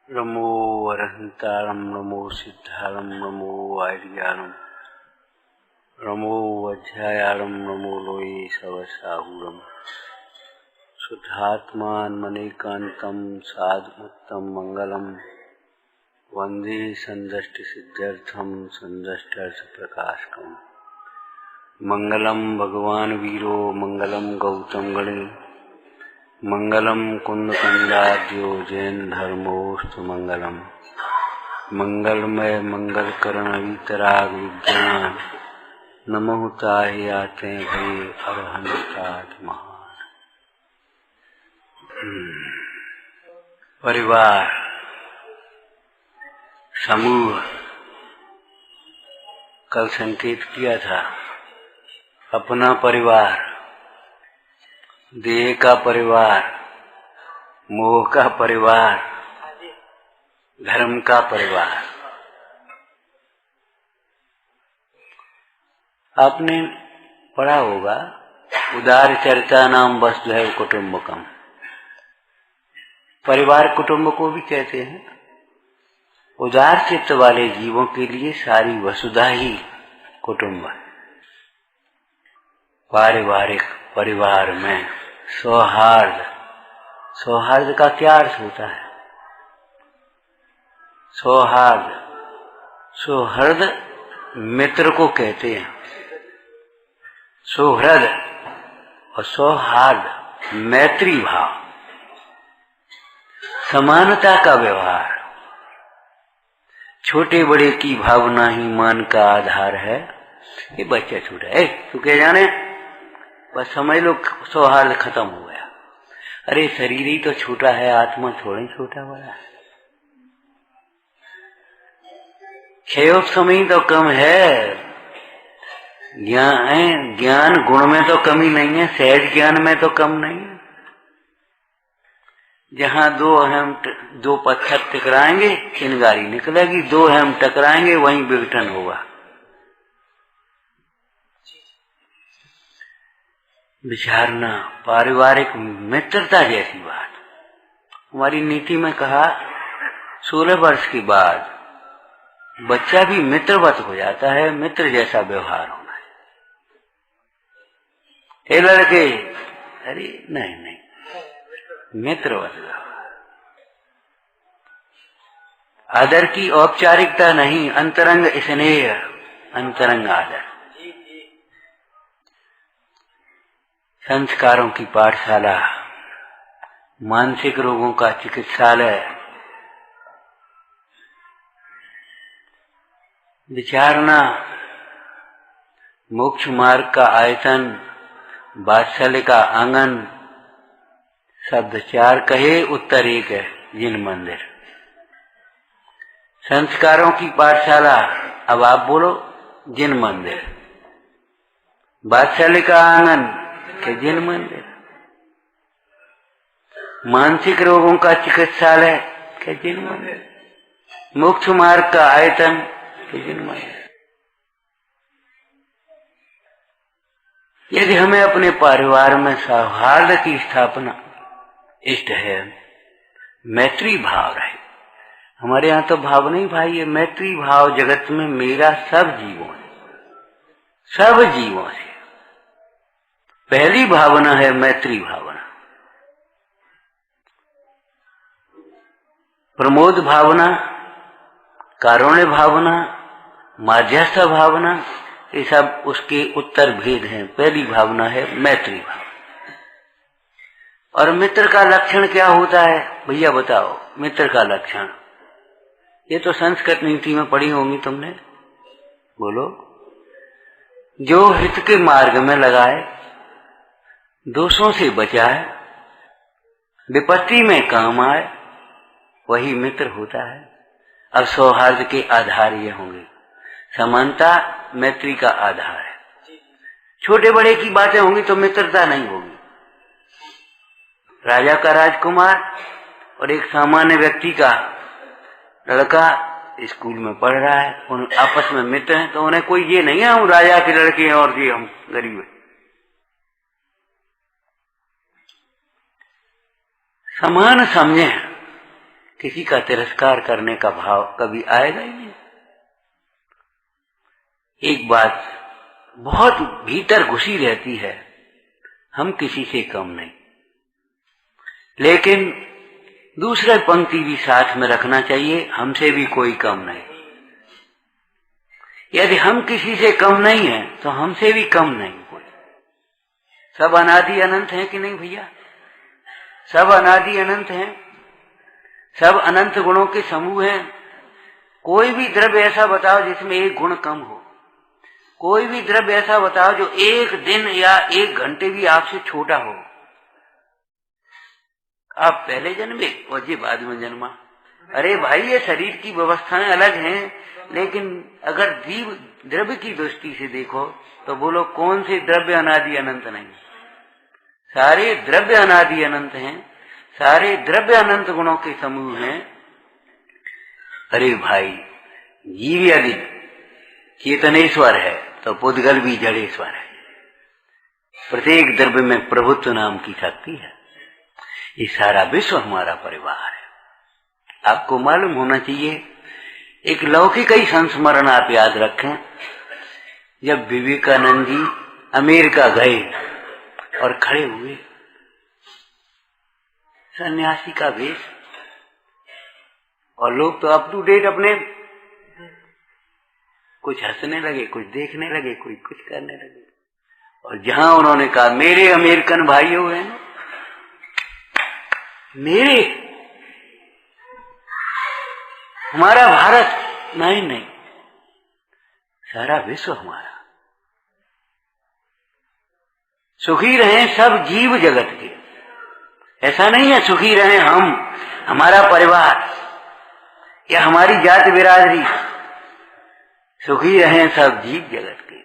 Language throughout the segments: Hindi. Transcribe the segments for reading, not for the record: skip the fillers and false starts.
नमो अरहंतारं नमो सिद्धारं नमो आर्याणं नमो अध्यायारं नमो लोये सवसाहुरं शुद्धात्मान्मनेकान्तं साधुमुत्तम मंगलम वंदे संदष्टिसिद्ध्यर्थं संदष्टर्थप्रकाशकम् मंगलम भगवान वीरो मंगलम गौतम गणे मंगलम कुंदकंडाद्यो जैन धर्मोस्तु मंगलम मंगलमय मंगलकरण वितराग विज्ञान नमो ताहि आते भये अरहंतात महान। परिवार समूह कल संकेत किया था। अपना परिवार, देह का परिवार, मोह का परिवार, धर्म का परिवार। आपने पढ़ा होगा उदार चरिता नाम वसुधैव कुटुम्बकम। परिवार कुटुंब को भी कहते हैं। उदार चित्त वाले जीवों के लिए सारी वसुधा ही कुटुंब है। पारिवारिक परिवार में सौहार्द, सौहार्द का क्या अर्थ होता है? सौहार्द, सौहृद मित्र को कहते हैं। सौहृद और सौहार्द मैत्री भाव, समानता का व्यवहार। छोटे बड़े की भावना ही मान का आधार है। ये बच्चा छोटा है, तू क्या जाने, बस समझ लो सौहार्द खत्म हो गया। अरे शरीर ही तो छोटा है, आत्मा थोड़ा ही छोटा बड़ा है। क्षयोग समय तो कम है। ज्ञान गुण में तो कमी नहीं है, सहज ज्ञान में तो कम नहीं है। जहां दो पत्थर टकराएंगे चिंगारी निकलेगी, दो हम टकराएंगे वहीं विघटन होगा। विचारना पारिवारिक मित्रता जैसी बात। हमारी नीति में कहा 16 वर्ष के बाद बच्चा भी मित्रवत हो जाता है। मित्र जैसा व्यवहार होना है। ए लड़के, अरे नहीं, मित्रवत व्यवहार। आदर की औपचारिकता नहीं, अंतरंग स्नेह, अंतरंग आदर। संस्कारों की पाठशाला, मानसिक रोगों का चिकित्सालय। विचारना मोक्ष मार्ग का आयतन, वात्सल्य का आंगन। शब्द चार कहे, उत्तर एक है, जिन मंदिर। संस्कारों की पाठशाला, अब आप बोलो, जिन मंदिर। वात्सल्य का आंगन के जिन मंदिर। मानसिक रोगों का चिकित्सालय के जिन मंदिर। मोक्ष मार्ग का आयतन के जिन मंदिर। यदि हमें अपने परिवार में सौहार्द की स्थापना इष्ट है, मैत्री भाव रहे। हमारे यहाँ तो भाव नहीं भाई, ये मैत्री भाव जगत में मेरा सब जीवों है, सब जीवों से पहली भावना है मैत्री भावना। प्रमोद भावना, कारुण्य भावना, माध्यस्थ भावना, ये सब उसके उत्तर भेद हैं। पहली भावना है मैत्री भावना। और मित्र का लक्षण क्या होता है भैया बताओ? मित्र का लक्षण ये तो संस्कृत नीति में पढ़ी होंगी तुमने, बोलो। जो हित के मार्ग में लगाए, दोषों से बचाए, विपत्ति में काम आए, वही मित्र होता है। अब सौहार्द के आधार ये होंगे। समानता मैत्री का आधार है। छोटे बड़े की बातें होंगी तो मित्रता नहीं होगी। राजा का राजकुमार और एक सामान्य व्यक्ति का लड़का स्कूल में पढ़ रहा है, उन आपस में मित्र हैं, तो उन्हें कोई ये नहीं है हम राजा के लड़के हैं और ये हम गरीब हैं। समान समझे। किसी का तिरस्कार करने का भाव कभी आएगा ही नहीं। एक बात बहुत भीतर घुसी रहती है, हम किसी से कम नहीं, लेकिन दूसरे पंक्ति भी साथ में रखना चाहिए, हमसे भी कोई कम नहीं। यदि हम किसी से कम नहीं है तो हमसे भी कम नहीं कोई। सब अनादि अनंत हैं कि नहीं भैया? सब अनादि अनंत हैं, सब अनंत गुणों के समूह हैं। कोई भी द्रव्य ऐसा बताओ जिसमें एक गुण कम हो, कोई भी द्रव्य ऐसा बताओ जो एक दिन या एक घंटे भी आपसे छोटा हो। आप पहले जन्मे और ये बाद में जन्मा। अरे भाई, ये शरीर की व्यवस्थाएं अलग हैं, लेकिन अगर जीव द्रव्य की दृष्टि से देखो तो बोलो कौन से द्रव्य अनादि अनंत नहीं? सारे द्रव्य अनादि अनंत हैं, सारे द्रव्य अनंत गुणों के समूह हैं। अरे भाई, जीव यदि चेतनेश्वर है तो पुद्गल भी जड़ेश्वर है। प्रत्येक द्रव्य में प्रभुत्व नाम की शक्ति है। ये सारा विश्व हमारा परिवार है। आपको मालूम होना चाहिए, एक लौकिक ही संस्मरण आप याद रखें। जब विवेकानंद जी अमेरिका गए और खड़े हुए सन्यासी का वेश, और लोग तो अप टू डेट अपने कुछ हंसने लगे, कुछ देखने लगे, कोई कुछ करने लगे। और जहां उन्होंने कहा मेरे अमेरिकन भाइयों हैं, मेरे, हमारा भारत, नहीं नहीं, सारा विश्व हमारा। सुखी रहें सब जीव जगत के। ऐसा नहीं है सुखी रहें हम, हमारा परिवार या हमारी जाति बिरादरी। सुखी रहें सब जीव जगत के।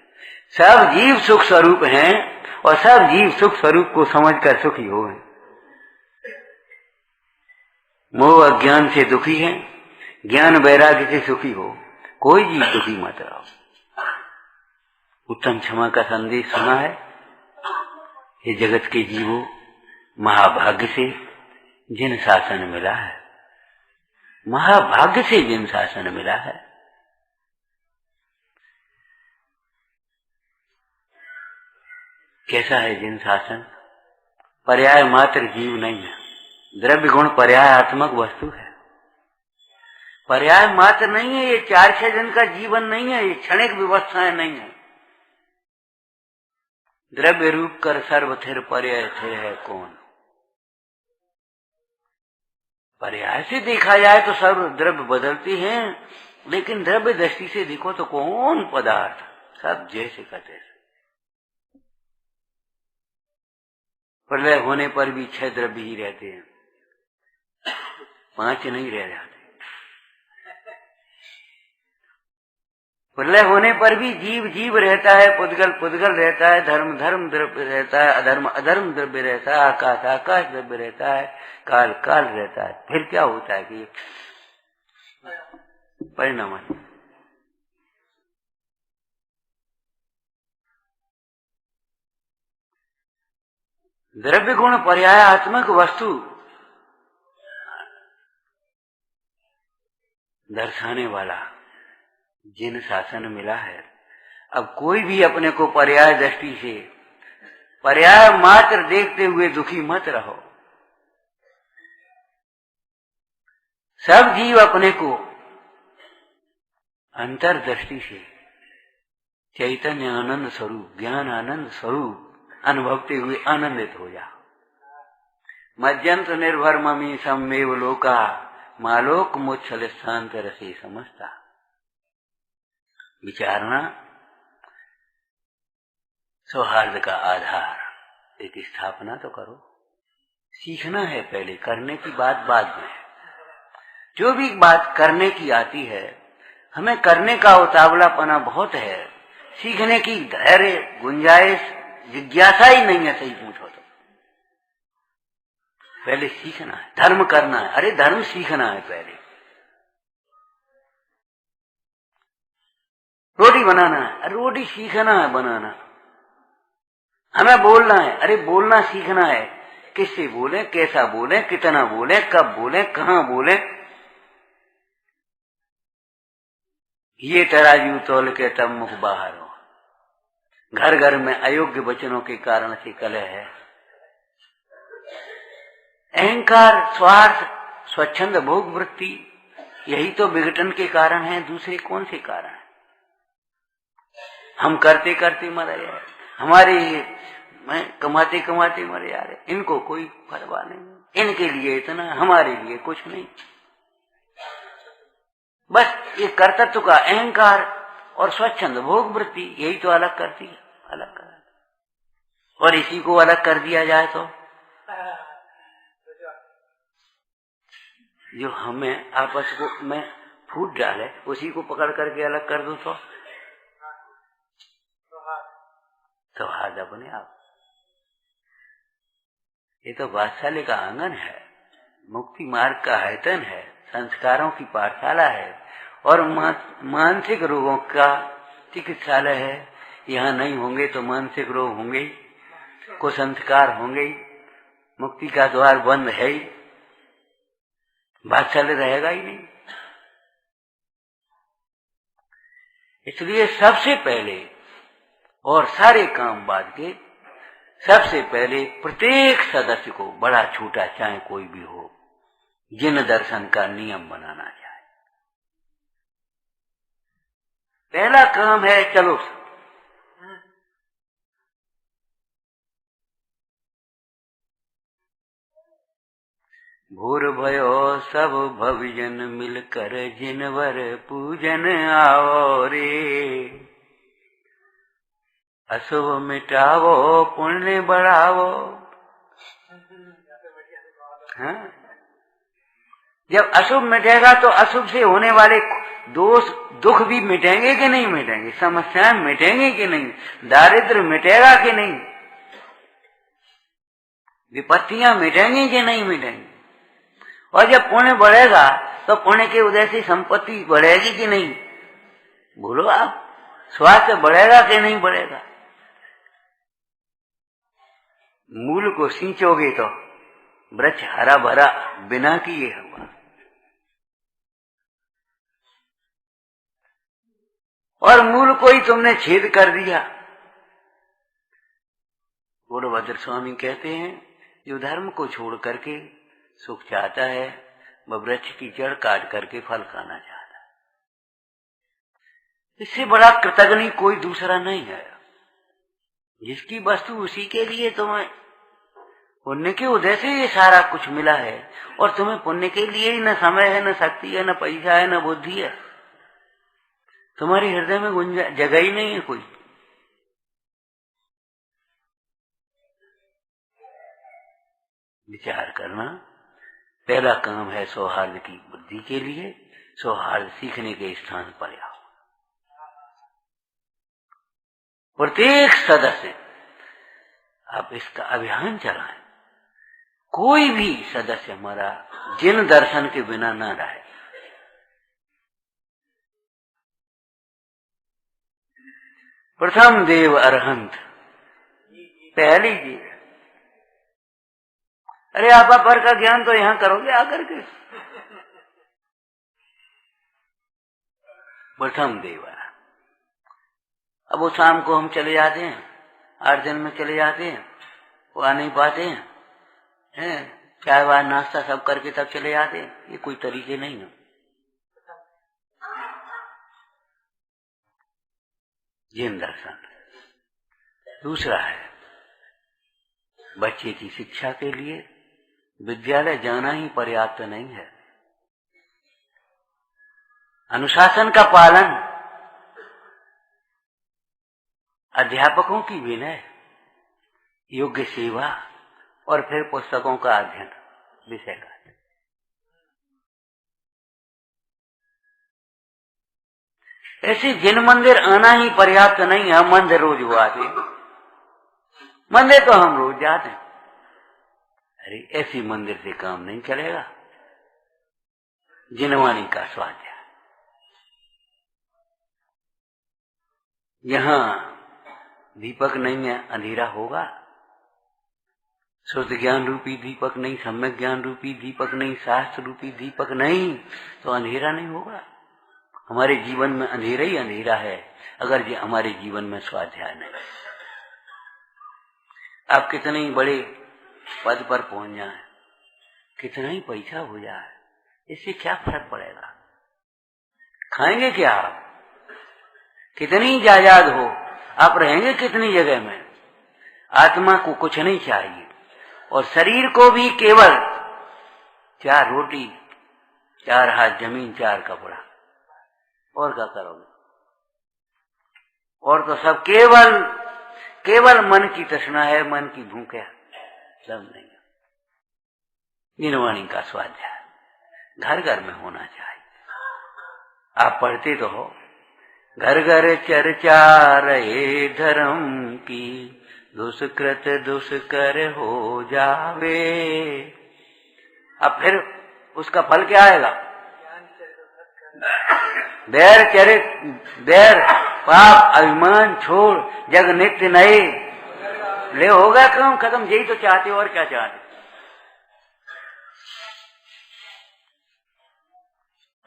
सब जीव सुख स्वरूप हैं और सब जीव सुख स्वरूप को समझकर सुखी हो। मोह अज्ञान से दुखी है, ज्ञान वैराग्य से सुखी हो। कोई जीव दुखी मत रहो। उत्तम क्षमा का संदेश सुना है। ये जगत के जीवों, महाभाग्य से जिन शासन मिला है, महाभाग्य से जिन शासन मिला है। कैसा है जिन शासन? पर्याय मात्र जीव नहीं है। द्रव्य गुण पर्यायात्मक वस्तु है, पर्याय मात्र नहीं है। ये 4-6 दिन का जीवन नहीं है, ये क्षणिक व्यवस्थाएं नहीं है। द्रव्य रूप कर सर्व थिर पर्याय थिर है कौन? पर्याय से देखा जाए तो सर्व द्रव्य बदलती हैं, लेकिन द्रव्य दृष्टि से देखो तो कौन पदार्थ सब जैसे का तैसे। प्रलय होने पर भी 6 द्रव्य ही रहते हैं, 5 नहीं रह जाते। प्रलय होने पर भी जीव जीव रहता है, पुद्गल पुद्गल रहता है, धर्म धर्म द्रव्य रहता है, अधर्म अधर्म द्रव्य रहता है, आकाश आकाश द्रव्य रहता है, काल काल रहता है। फिर क्या होता है कि परिणाम द्रव्य गुण पर्यायात्मक वस्तु दर्शाने वाला जिन शासन मिला है। अब कोई भी अपने को पर्याय दृष्टि से पर्याय मात्र देखते हुए दुखी मत रहो। सब जीव अपने को अंतर्दृष्टि से चैतन्य आनंद स्वरूप, ज्ञान आनंद स्वरूप अनुभवते हुए आनंदित हो जाओ। मज्जंत निर्भर ममी सम्मेव लोका मालोक मुच्छल शांत रसे समझता। विचारना सौहार्द का आधार, एक स्थापना तो करो। सीखना है पहले, करने की बात बाद में है। जो भी बात करने की आती है, हमें करने का उतावलापना बहुत है, सीखने की धैर्य गुंजाइश जिज्ञासा ही नहीं है। सही पूछो तो पहले सीखना है, धर्म करना है। अरे धर्म सीखना है पहले। रोटी बनाना है, अरे रोटी सीखना है बनाना। हमें बोलना है, अरे बोलना सीखना है। किससे बोले, कैसा बोले, कितना बोले, कब बोले, कहाँ बोले, ये तराजू तोल के तब मुख बाहर हो। घर घर में अयोग्य वचनों के कारण से कलह है। अहंकार, स्वार्थ, स्वच्छंद भोग वृत्ति, यही तो विघटन के कारण है। दूसरे कौन से कारण है? हम करते करते मर जा रहे, हमारे कमाते कमाते मर जा रहे, इनको कोई परवाह नहीं। इनके लिए इतना, हमारे लिए कुछ नहीं। बस ये कर्तृत्व का अहंकार और स्वच्छंद भोग वृत्ति यही तो अलग करती है, अलग कर। और इसी को अलग कर दिया जाए तो जो हमें आपस को में फूट डाले, उसी को पकड़ करके अलग कर दो तो हाथ अपने आप। ये तो वात्सल्य का आंगन है, मुक्ति मार्ग का आयतन है, संस्कारों की पाठशाला है और मानसिक रोगों का चिकित्सालय है। यहाँ नहीं होंगे तो मानसिक रोग होंगे ही, कुसंस्कार होंगे ही, मुक्ति का द्वार बंद है ही, वात्सल्य रहेगा ही नहीं। इसलिए सबसे पहले और सारे काम बाद के सबसे पहले प्रत्येक सदस्य को, बड़ा छोटा चाहे कोई भी हो, जिन दर्शन का नियम बनाना चाहिए। पहला काम है चलो भोर भयो सब भविजन मिलकर जिनवर पूजन आओ रे, अशुभ मिटावो पुण्य बढ़ावो। हाँ? जब अशुभ मिटेगा तो अशुभ से होने वाले दोष दुख भी मिटेंगे कि नहीं मिटेंगे? समस्याएं मिटेंगे कि नहीं? दारिद्र्य मिटेगा कि नहीं? विपत्तियां मिटेंगी कि नहीं मिटेंगी? और जब पुण्य बढ़ेगा तो पुण्य के उदय से संपत्ति बढ़ेगी कि नहीं? बोलो आप, स्वास्थ्य बढ़ेगा कि नहीं बढ़ेगा? मूल को सींचोगे तो वृक्ष हरा भरा बिना किए हुआ, और मूल को ही तुमने छेद कर दिया। गौरभद्र स्वामी कहते हैं, जो धर्म को छोड़ करके सुख चाहता है वह वृक्ष की जड़ काट करके फल खाना चाहता है। इससे बड़ा कृतज्ञ कोई दूसरा नहीं है। जिसकी वस्तु उसी के लिए तुम्हें पुण्य के उदय से ये सारा कुछ मिला है, और तुम्हें पुण्य के लिए ही न समय है, न शक्ति है, न पैसा है, न बुद्धि है। तुम्हारे हृदय में जगह ही नहीं है कोई। विचार करना। पहला काम है सौहार्द की वृद्धि के लिए सौहार्द सीखने के स्थान पर आओ। प्रत्येक सदस्य आप इसका अभियान चलाएं। कोई भी सदस्य हमारा जिन दर्शन के बिना ना रहे। प्रथम देव अरहंत, पहली जीव। अरे आप पर का ज्ञान तो यहां करोगे आकर के। प्रथम देव अरहंत। अब वो शाम को हम चले जाते हैं, 8 दिन में चले जाते हैं, वो आ नहीं पाते हैं, चाय वाय नाश्ता सब करके तब चले जाते हैं। ये कोई तरीके नहीं है। जिन दर्शन। दूसरा है बच्चे की शिक्षा के लिए विद्यालय जाना ही पर्याप्त नहीं है। अनुशासन का पालन, अध्यापकों की विनय, योग्य सेवा और फिर पुस्तकों का अध्ययन विषय का। ऐसे जिन मंदिर आना ही पर्याप्त नहीं है। मंदिर रोज वो आते, मंदिर तो हम रोज जाते हैं। अरे ऐसी मंदिर से काम नहीं चलेगा। जिनवानी का स्वाध्याय, यहां दीपक नहीं है, अंधेरा होगा। शुद्ध ज्ञान रूपी दीपक नहीं, सम्यक ज्ञान रूपी दीपक नहीं, शास्त्र रूपी दीपक नहीं, तो अंधेरा नहीं होगा। हमारे जीवन में अंधेरा ही अंधेरा है अगर ये हमारे जीवन में स्वाध्याय नहीं। आप कितने ही बड़े पद पर पहुंच जाए, कितना ही पैसा हो जाए, इससे क्या फर्क पड़ेगा? खाएंगे क्या आप? कितनी जायदाद हो, आप रहेंगे कितनी जगह में? आत्मा को कुछ नहीं चाहिए और शरीर को भी केवल 4 रोटी, 4 हाथ जमीन, 4 कपड़ा, और क्या करोगे? और तो सब केवल मन की तृष्णा है, मन की भूख है, सब नहीं। निर्वाणी का स्वाध्याय घर घर में होना चाहिए। आप पढ़ते तो हो, घर घर चर्चा रहे धर्म की, दुष्कृत दुष्कर हो जावे। अब फिर उसका फल क्या आएगा? बैर पाप अभिमान छोड़ जग नित्य नए ले, होगा क्यों खत्म? यही तो चाहते हो, और क्या चाहते?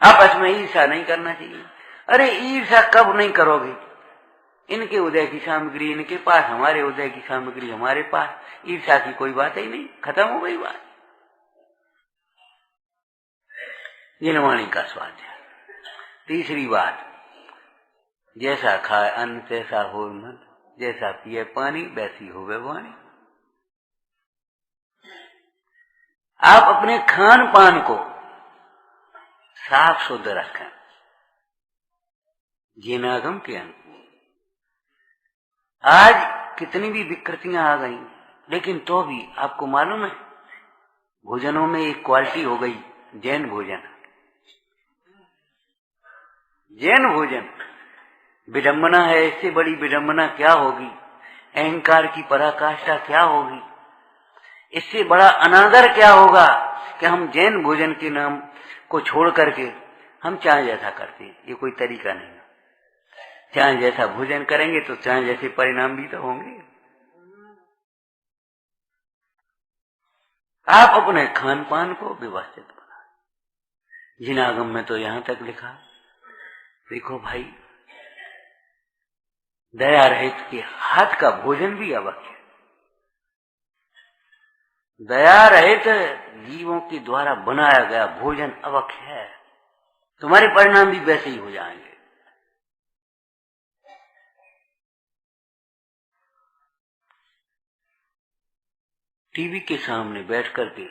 आपस में ईर्षा नहीं करना चाहिए। अरे ईर्षा कब नहीं करोगे? इनके उदय की सामग्री इनके पास, हमारे उदय की सामग्री हमारे पास, ईर्षा की कोई बात ही नहीं, खत्म हो गई बात। निर्वाणी का स्वाध्याय। तीसरी बात, जैसा खाए अन्न तैसा हो मन, जैसा पिए पानी वैसी होवे वाणी। आप अपने खान पान को साफ शुद्ध रखें, जीनागम के अनुकूल। आज कितनी भी विकृतियां आ गई, लेकिन तो भी आपको मालूम है भोजनों में एक क्वालिटी हो गई, जैन भोजन। जैन भोजन विडंबना है, इससे बड़ी विडंबना क्या होगी? अहंकार की पराकाष्ठा क्या होगी? इससे बड़ा अनादर क्या होगा कि हम जैन भोजन के नाम को छोड़ करके हम चाहे जैसा करते हैं। ये कोई तरीका नहीं है। चाहे जैसा भोजन करेंगे तो चाहे जैसे परिणाम भी तो होंगे। आप अपने खान पान को व्यवस्थित बनाएं। जिनागम में तो यहां तक लिखा, देखो भाई, दया रहित के हाथ का भोजन भी अवश्य। दया रहित जीवों के द्वारा बनाया गया भोजन अवश्य है, तुम्हारे परिणाम भी वैसे ही हो जाएंगे। टीवी के सामने बैठ करके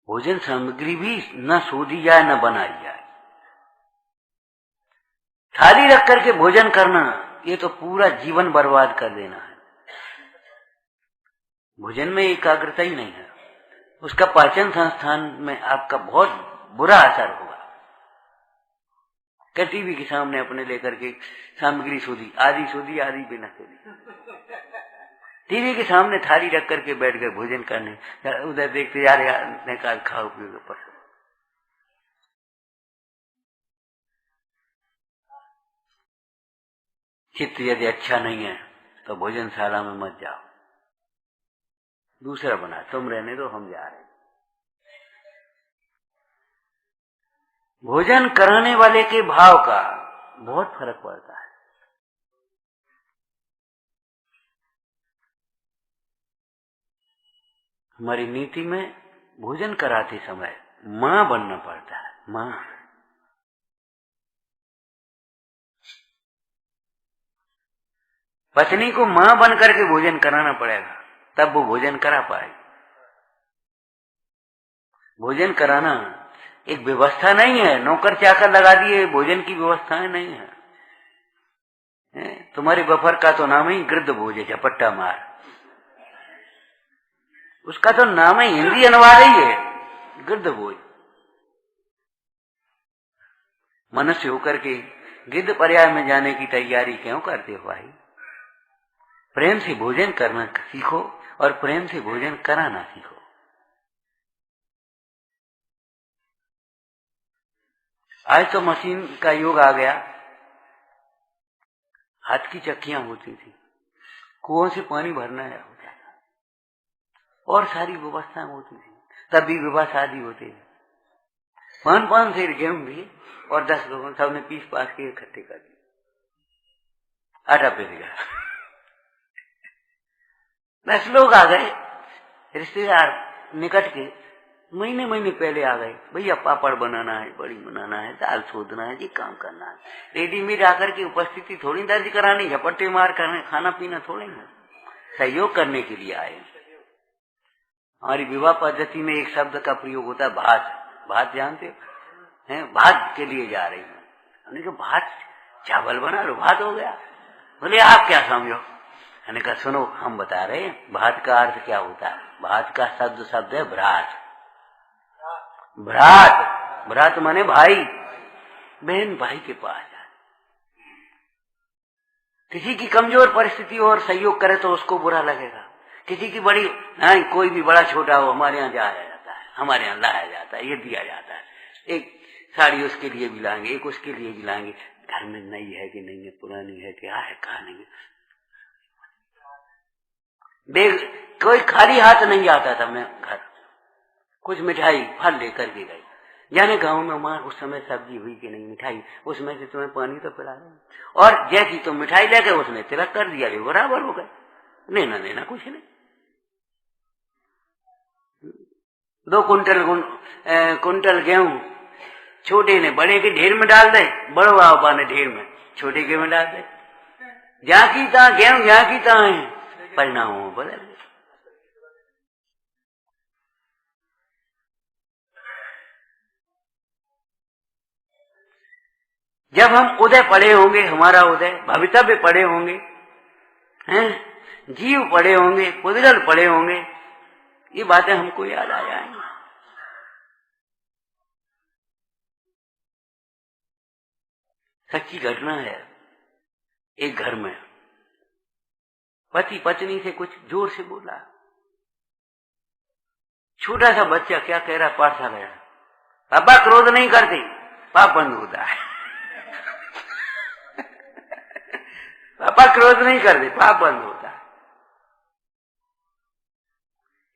भोजन सामग्री भी न सोधी जाए न बनाई जाए। थाली रख करके भोजन करना, ये तो पूरा जीवन बर्बाद कर देना है। भोजन में एकाग्रता ही नहीं है, उसका पाचन संस्थान में आपका बहुत बुरा असर होगा। क्या टीवी के सामने अपने लेकर के सामग्री सोधी, आधी बिना सोधी, टीवी के सामने थाली रख करके बैठ कर भोजन करने, उधर देखते यार खाओ पियो पर। चित्त यदि अच्छा नहीं है तो भोजनशाला में मत जाओ, दूसरा बना, तुम रहने दो, हम जा रहे हैं। भोजन कराने वाले के भाव का बहुत फर्क पड़ता है। हमारी नीति में भोजन कराते समय मां बनना पड़ता है। मां, पत्नी को मां बन करके भोजन कराना पड़ेगा, तब वो भोजन करा पाएगी। भोजन कराना एक व्यवस्था नहीं है, नौकर चाकर लगा दिए, भोजन की व्यवस्थाएं नहीं है। तुम्हारे बफर का तो नाम ही गिरद भोज है, झपट्टा मार, उसका तो नाम ही हिंदी अनुवाद ही है गिरद भोज। मनुष्य होकर के गिद्ध पर्याय में जाने की तैयारी क्यों करते हो भाई? प्रेम से भोजन करना सीखो और प्रेम से भोजन कराना सीखो। आज तो मशीन का युग आ गया, हाथ की चक्कियां होती थी, कुओं से पानी भरना होता था और सारी व्यवस्थाएं होती थी, तब भी विवाह शादी होते थे। 500 सेर गेहूं भी और 10 लोगों सबने पीस पास के इकट्ठे कर दिए, आटा पिस गया। 10 लोग आ गए, रिश्तेदार निकट के, महीने महीने पहले आ गए, भैया पापड़ बनाना है, बड़ी बनाना है, दाल सोधना है, ये काम करना है। रेडीमेड आकर के उपस्थिति थोड़ी दर्ज करानी, झपट्टे मार करने खाना पीना थोड़ी ना, सहयोग करने के लिए आए। हमारी विवाह पद्धति में एक शब्द का प्रयोग होता है भात। भात जानते हैं? भात के लिए जा रही हूँ। हमने कहा भात, चावल बना लो, भात हो गया। बोले आप क्या समझो? मैंने कहा सुनो, हम बता रहे हैं भात का अर्थ क्या होता है। भात का शब्द है भ्रात। भ्रात, भ्रात माने भाई, बहन भाई के पास जाए। किसी की कमजोर परिस्थिति और सहयोग करे तो उसको बुरा लगेगा। किसी की बड़ी, नहीं कोई भी बड़ा छोटा हो, हमारे यहाँ जाया जाता है, हमारे यहाँ लाया जाता है, ये दिया जाता है। एक साड़ी उसके लिए भी लाएंगे, एक उसके लिए भी लाएंगे। घर में नई है कि नहीं है, पुरानी है क्या है, कहा नहीं है। देख, कोई खाली हाथ नहीं आता था। मैं घर कुछ मिठाई फल लेकर के गई, यानी गांव में मां उस समय सब्जी हुई कि नहीं, मिठाई, उसमें से तुम्हें पानी तो पिला रहे, और जैसी तुम मिठाई ले गए उसने तिलक कर दिया, बराबर हो गए। लेना देना कुछ नहीं। 2 कुंटल गेहूं छोटे ने बड़े के ढेर में डाल दे, बड़ो बाबा ने ढेर में छोटे के में डाल दे। जहां की तहां गेहूं, जहां की तहां है, परिणाम बदल गए। जब हम उदय पढ़े होंगे, हमारा उदय भवितव्य पढ़े होंगे, हैं, जीव पढ़े होंगे, पुद्गल पढ़े होंगे, ये बातें हमको याद आ जाएंगी। सच्ची घटना है। एक घर में पति पत्नी से कुछ जोर से बोला। छोटा सा बच्चा क्या कह रहा, पाठशाला है, पापा क्रोध नहीं करते, पाप बंद होता है। पापा क्रोध नहीं करते, पाप बंद होता है।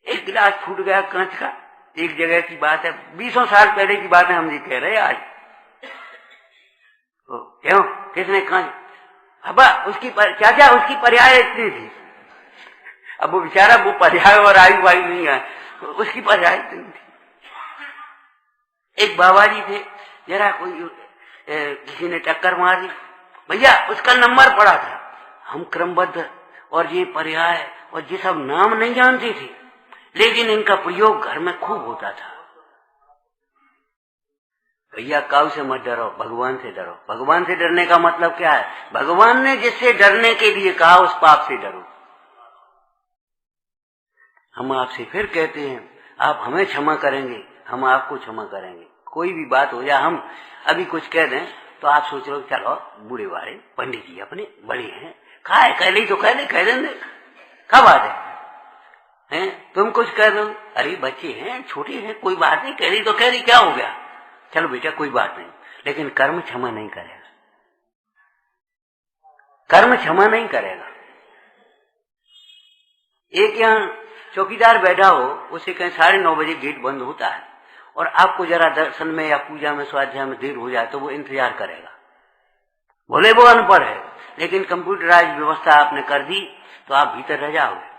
एक गिलास फूट गया कांच का, एक जगह की बात है, 20 साल पहले की बात है, हम जी कह रहे हैं आज। क्यों, किसने कांच, पापा उसकी चाचा उसकी पर्याय इतनी थी। अब वो बेचारा वो पर्याय और आयु वायु नहीं है, उसकी पर्याय इतनी थी। एक बाबा जी थे, जरा कोई किसी ने टक्कर मार दी, भैया उसका नंबर पड़ा था। हम क्रमबद्ध और ये पर्याय और ये सब नाम नहीं जानते थे, लेकिन इनका प्रयोग घर में खूब होता था। भैया काऊ से मत डरो, भगवान से डरो। भगवान से डरने का मतलब क्या है? भगवान ने जिससे डरने के लिए कहा उस पाप से डरो। हम आपसे फिर कहते हैं, आप हमें क्षमा करेंगे, हम आपको क्षमा करेंगे। कोई भी बात हो जाए, हम अभी कुछ कह दें तो आप सोच लो चलो बूढ़े वाले पंडित जी अपने बड़े हैं, कहा है कह ली तो कह देंगे, क्या बात है? तुम कुछ कह दो, अरे बच्चे हैं, छोटे हैं, कोई बात नहीं, कह ली तो कह ली, क्या हो गया, चलो बेटा कोई बात नहीं। लेकिन कर्म क्षमा नहीं करेगा, कर्म क्षमा नहीं करेगा। एक यहाँ चौकीदार बैठा हो, उसे कहीं 9:30 बजे गेट बंद होता है, और आपको जरा दर्शन में या पूजा में स्वाध्याय में देर हो जाए तो वो इंतजार करेगा। बोले वो अनपढ़ है, लेकिन कंप्यूटराइज व्यवस्था आपने कर दी तो आप भीतर रह जाओगे।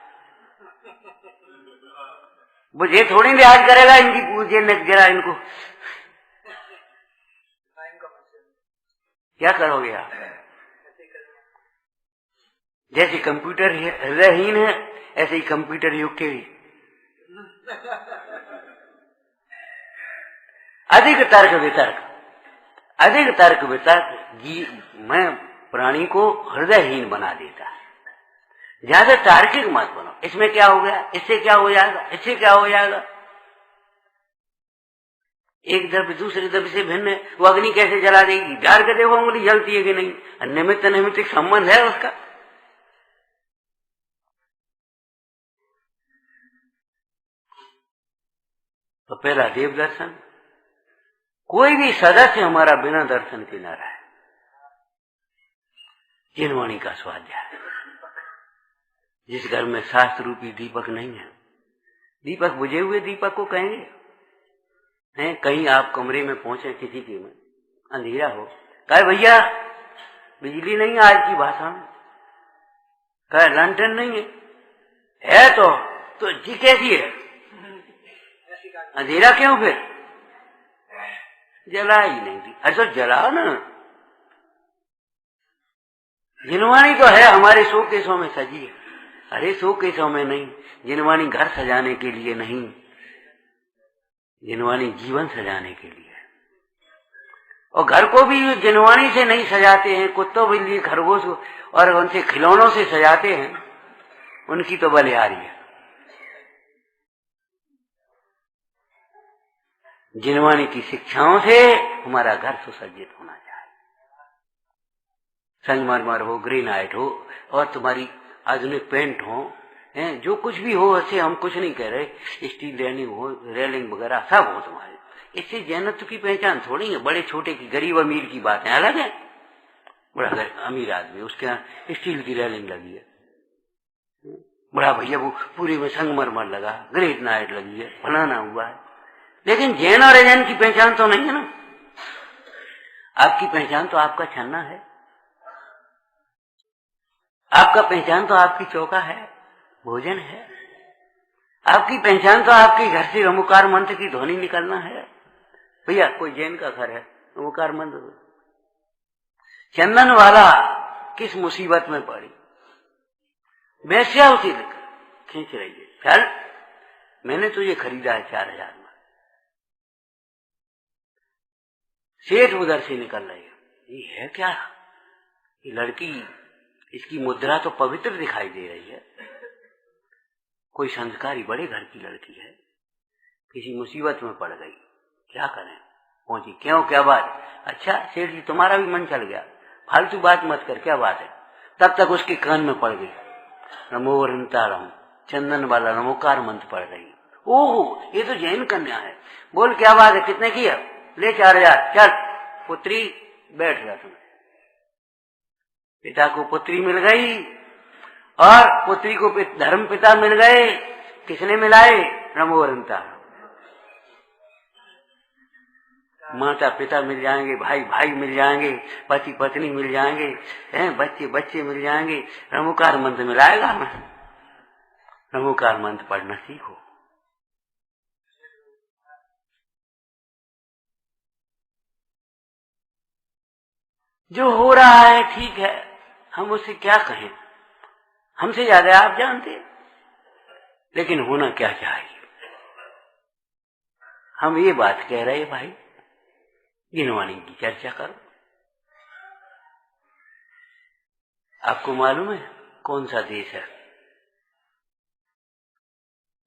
वो ये थोड़ी लिहाज करेगा इनकी पूजे ने जरा इनको, क्या करोगे आप? जैसे कंप्यूटर हृदयहीन है, ऐसे ही कंप्यूटर युग के भी अधिक तर्क वितर्क मैं प्राणी को हृदयहीन बना देता है। ज्यादा तार्किक मत बनो, इसमें क्या हो गया, इससे क्या हो जाएगा, इससे क्या हो जाएगा। एक द्रव्य दूसरे द्रव्य से भिन्न है, वो अग्नि कैसे जला देगी, डाल के देखो उंगली जलती है कि नहीं, निमित्त निमित्त संबंध है उसका। तो पहला देव दर्शन, कोई भी सदस्य हमारा बिना दर्शन के न रहे। जिनवाणी का स्वाध्याय, जिस घर में शास्त्र रूपी दीपक नहीं है, दीपक बुझे हुए दीपक को कहेंगे हैं, कहीं आप कमरे में पहुंचे किसी के में, अंधेरा हो, कहे भैया बिजली नहीं है आज की भाषा में, कहे लंटन नहीं है तो जी कैसी है, अंधेरा क्यों फिर, जला ही नहीं थी। अरे तो जलाओ ना, जिनवाणी तो है हमारे शोकेशों में सजी है। अरे शोकेशों में नहीं, जिनवाणी घर सजाने के लिए नहीं, जिनवाणी जीवन सजाने के लिए। और घर को भी जिनवाणी से नहीं सजाते हैं, कुत्तों बिल्ली खरगोश और उनसे खिलौनों से सजाते हैं, उनकी तो बलिहारी है। जिनवाणी की शिक्षाओं से हमारा घर सुसज्जित होना चाहिए। संगमरमर हो, ग्रेनाइट हो और तुम्हारी आधुनिक पेंट हो, हैं, जो कुछ भी हो, ऐसे हम कुछ नहीं कह रहे, स्टील रेलिंग हो, रेलिंग वगैरह सब हो तुम्हारे, इससे जैनत्व की पहचान थोड़ी है। बड़े छोटे की, गरीब अमीर की बातें अलग है। बड़ा अमीर आदमी, उसके यहाँ स्टील की रेलिंग लगी है, बड़ा भैया वो पूरे में संगमरमर लगा, ग्रेनाइट लगी है, फलाना हुआ है, लेकिन जैन और अजैन की पहचान तो नहीं है ना। आपकी पहचान तो आपका छन्ना है, आपका पहचान तो आपकी चौका है, भोजन है, आपकी पहचान तो आपके घर से ओमकार मंत्र की ध्वनि निकलना है। भैया कोई जैन का घर है, ओमकार मंत्र, चंदन वाला किस मुसीबत में पड़ी, वैश्या उसी खींच रही है, चल मैंने तुझे खरीदा है 4000 में, सेठ उधर से निकल रही है, ये है क्या, ये लड़की, इसकी मुद्रा तो पवित्र दिखाई दे रही है, कोई संस्कारी बड़े घर की लड़की है, किसी मुसीबत में पड़ गई, क्या करें, पहुंची, क्यों क्या बात, अच्छा सेठ जी तुम्हारा भी मन चल गया, फालतू बात मत कर, क्या बात है। तब तक उसके कान में पड़ गई नमो रंतारम, चंदन वाला नमोकार मंत्र पड़ गई। ओहो ये तो जैन कन्या है, बोल क्या बात है, कितने की है, ले 4000, चल पुत्री बैठ जा तुम। पिता को पुत्री मिल गई और पुत्री को धर्म पिता मिल गए, किसने मिलाए, नमो रंतारम। माता पिता मिल जाएंगे, भाई भाई मिल जाएंगे, पति पत्नी मिल जाएंगे, हैं, बच्चे बच्चे मिल जाएंगे, नमोकार मंत्र मिलाएगा हमें। नमोकार मंत्र पढ़ना सीखो। जो हो रहा है ठीक है, हम उससे क्या कहें, हमसे ज्यादा आप जानते, लेकिन होना क्या चाहिए। हम ये बात कह रहे भाई, जिनवाणी की चर्चा करो। आपको मालूम है कौन सा देश है,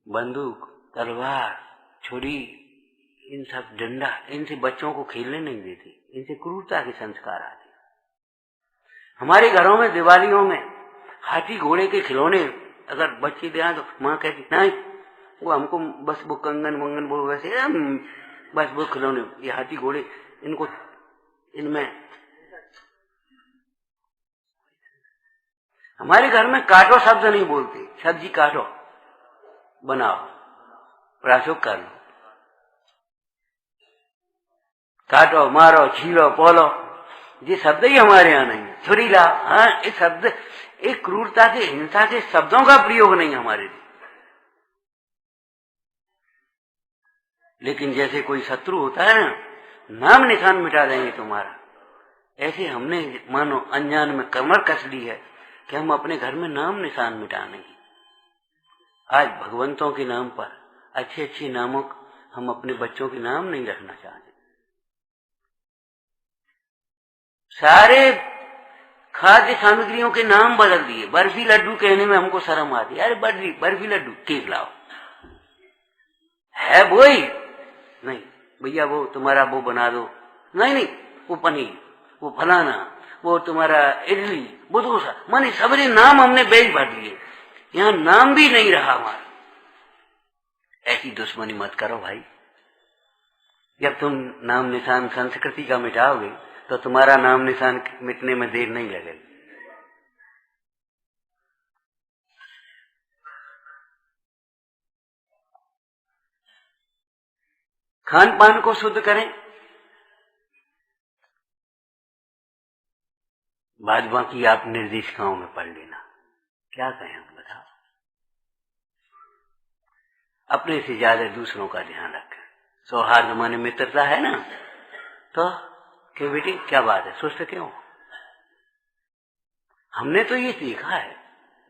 बंदूक तलवार छुरी इन सब डंडा, इनसे बच्चों को खेलने नहीं देते, इनसे क्रूरता के संस्कार आते। हमारे घरों में दिवालियों में हाथी घोड़े के खिलौने अगर बच्चे दे तो माँ कहती नहीं, वो हमको बस वो कंगन वंगन वो वैसे बस वो खिलौने, ये हाथी घोड़े इनको, इनमें हमारे घर में काटो शब्द नहीं बोलते, सब्जी काटो बनाओ प्राशुक कर लो, काटो मारो छीलो पोलो, ये शब्द ही हमारे यहाँ नहीं है। छुरी ला, हाँ ये शब्द, एक क्रूरता के हिंसा के शब्दों का प्रयोग नहीं हमारे लिए। लेकिन जैसे कोई शत्रु होता है ना, नाम निशान मिटा देंगे तुम्हारा, ऐसे हमने मानो अनजान में कमर कस ली है कि हम अपने घर में नाम निशान मिटाने। आज भगवंतों के नाम पर अच्छे अच्छे नामों हम अपने बच्चों के नाम नहीं रखना चाहते। सारे खाद्य सामग्रियों के नाम बदल दिए, बर्फी लड्डू कहने में हमको शर्म आती है, अरे बर्फी लड्डू केक लाओ, है वो ही नहीं भैया, वो तुम्हारा वो बना दो, नहीं वो पनीर, वो फलाना, वो तुम्हारा इडली, वो डोसा, माने सबरे नाम हमने बेच भर लिए, यहाँ नाम भी नहीं रहा हमारा। ऐसी दुश्मनी मत करो भाई, जब तुम नाम निशान संस्कृति का मिटाओगे तो तुम्हारा नाम निशान मिटने में देर नहीं लगेगी। खान पान को शुद्ध करें। बाद बाकी आप निर्देशिकाओं में पढ़ लेना। क्या कहें हम, बताओ। अपने से ज्यादा दूसरों का ध्यान रखें। सौहार्द माने मित्रता है ना, तो क्यों बेटी, क्या बात है, सुस्त क्यों? हमने तो ये सीखा है।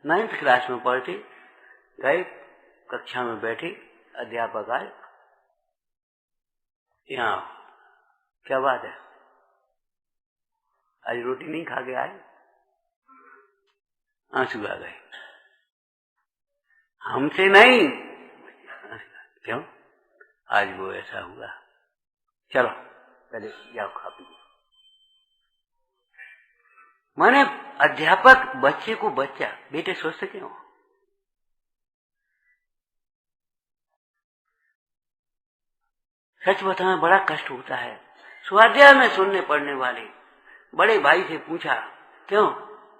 9th क्लास में पढ़ते गए, कक्षा में बैठे, अध्यापक आए, यहाँ क्या बात है, आज रोटी नहीं खा के आए? आंसू आ गए। हमसे नहीं, क्यों? आज वो ऐसा हुआ, चलो पहले जाओ खा पी। माने अध्यापक बच्चे को बच्चा, बेटे सोचते क्यों? सच बताना बड़ा कष्ट होता है। स्वाध्याय में सुनने पढ़ने वाले बड़े भाई से पूछा, क्यों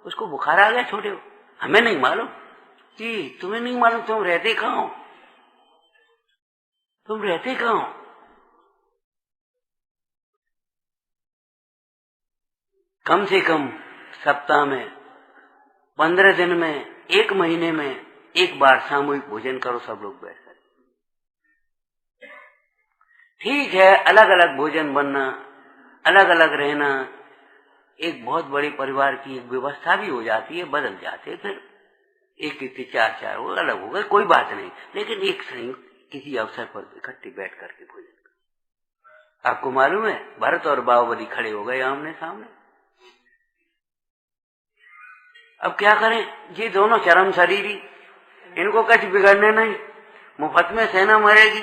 उसको बुखार आ गया छोटे? हमें नहीं मालूम। जी तुम्हें नहीं मालूम, तुम रहते कहाँ हो? तुम रहते कहाँ हो? कम से कम सप्ताह में, 15 दिन में, 1 महीने में एक बार सामूहिक भोजन करो सब लोग बैठकर। ठीक है, अलग अलग भोजन बनना, अलग अलग रहना, एक बहुत बड़े परिवार की एक व्यवस्था भी हो जाती है, बदल जाते, फिर एक से 4 वो अलग हो गए, कोई बात नहीं। लेकिन एक संयुक्त किसी अवसर पर इकट्ठे बैठ करके भोजन कर। आपको मालूम है, भरत और बाहुबली खड़े हो गए आमने सामने। अब क्या करें, ये दोनों चरम शरीरी, इनको कुछ बिगड़ने नहीं, मुफ्त में सेना मरेगी।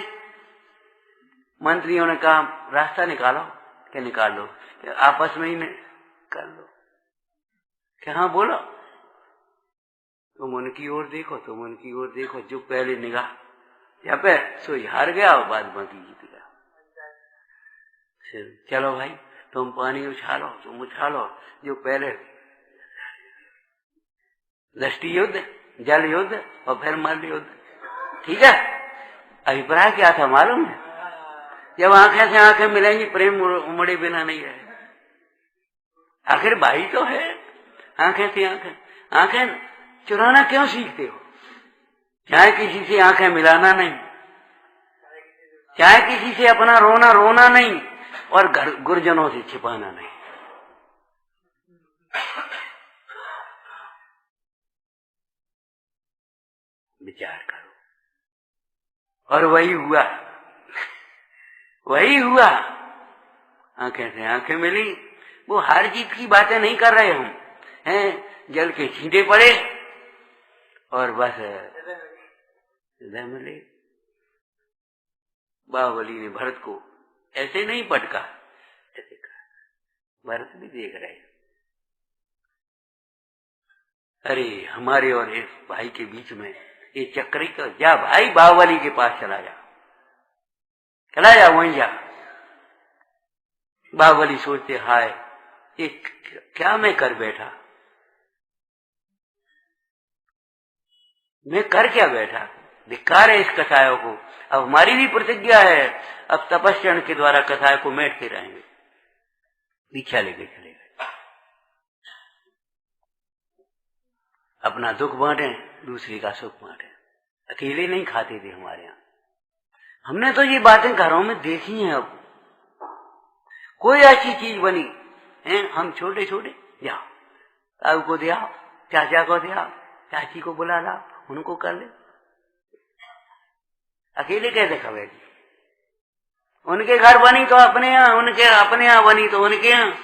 मंत्रियों ने कहा रास्ता निकालो। क्या निकाल लो? आपस में ही कर लो। क्या? हाँ बोलो। तुम उनकी ओर देखो, तुम उनकी ओर देखो, जो पहले निगाह यहाँ पे सो हार गया और बाद बाकी जीत गया। चलो भाई, तुम पानी उछालो, तुम उछालो, जो पहले दृष्टि युद्ध, जल युद्ध और फिर मल युद्ध। ठीक है, अभिप्राय क्या था मालूम है? जब आंखें से आंखें मिलेंगी, प्रेम उमड़े बिना नहीं रहे। आखिर भाई तो है, आंखें से आंखें। आंखें चुराना क्यों सीखते हो? चाहे किसी से आंखें मिलाना नहीं, चाहे किसी से अपना रोना रोना नहीं, और गुरजनों से छिपाना नहीं। विचार करो। और वही हुआ, वही हुआ। आंखें से आंखें मिली। वो हार जीत की बातें नहीं कर रहे हम, हैं जल के छींटे पड़े और बस हृदय मिले। बाहुबली ने भरत को ऐसे नहीं पटका, भरत भी देख रहे। अरे हमारे और इस भाई के बीच में ये चक्री का, जा भाई बाहुबली के पास चला जा, चला जा वहीं जा। बाहुबली सोचते, हाय ये क्या मैं कर बैठा, मैं कर क्या बैठा, धिक्कार है इस कसायों को। अब हमारी भी प्रतिज्ञा है, अब तपस्या के द्वारा कसाय को मेटते रहेंगे। दीक्षा लेके चले गए। अपना दुख बांटे, दूसरे का सुख बांटे। अकेले नहीं खाते थे हमारे यहाँ। हमने तो ये बातें घरों में देखी हैं। अब कोई ऐसी चीज बनी है, हम छोटे छोटे, जाओ ताऊ को दिया, चाचा को दिया, चाची को बुला ला, उनको कर ले। अकेले कैसे खबेगी? उनके घर बनी तो अपने यहाँ, उनके अपने यहाँ बनी तो उनके यहाँ।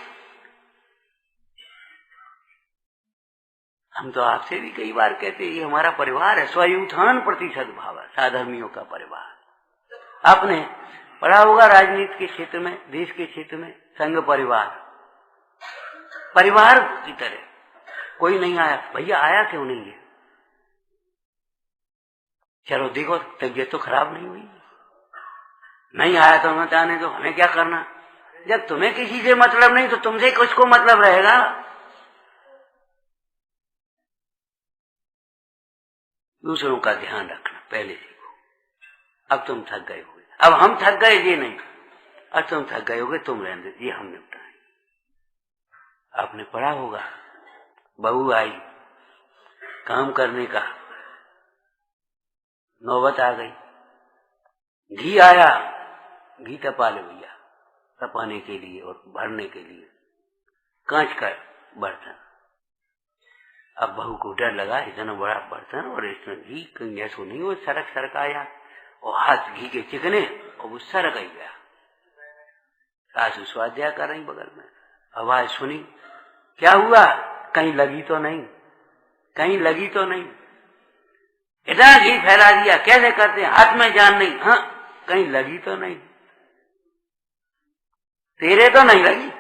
हम तो आपसे भी कई बार कहते ये हमारा परिवार है, स्वयुत्थान प्रतिशत भाव है, साधर्मियों का परिवार। आपने पढ़ा होगा राजनीति के क्षेत्र में, देश के क्षेत्र में, संघ परिवार, परिवार की तरह। कोई नहीं आया, भैया आया क्यों नहीं है? चलो देखो तबीयत तो खराब नहीं हुई, नहीं आया तो मत आने दो, हमें क्या करना। जब तुम्हें किसी से मतलब नहीं तो तुमसे किसको मतलब रहेगा? दूसरों का ध्यान रखना पहले सीखो। अब तुम थक गए हो, अब हम थक गए ये नहीं, और तुम थक गए होगे तुम रहने दो, ये हम निपटाए। आपने पढ़ा होगा, बहू आई, काम करने का नौबत आ गई, घी आया, घी तपा ले भैया, तपाने के लिए और भरने के लिए, कांच का बर्तन। अब बहू को डर लगा, इतना बड़ा बर्तन और इसमें घी कहीं ऐसा नहीं वो सरक सरक आया, और हाथ घी के चिकने और वो सरक ही गया। सासू स्वाध्याय कर रही बगल में, आवाज सुनी, क्या हुआ? कहीं लगी तो नहीं, कहीं लगी तो नहीं, इतना घी फैला दिया, कैसे करते हैं, हाथ में जान नहीं, हाँ कहीं लगी तो नहीं, तेरे तो नहीं लगी,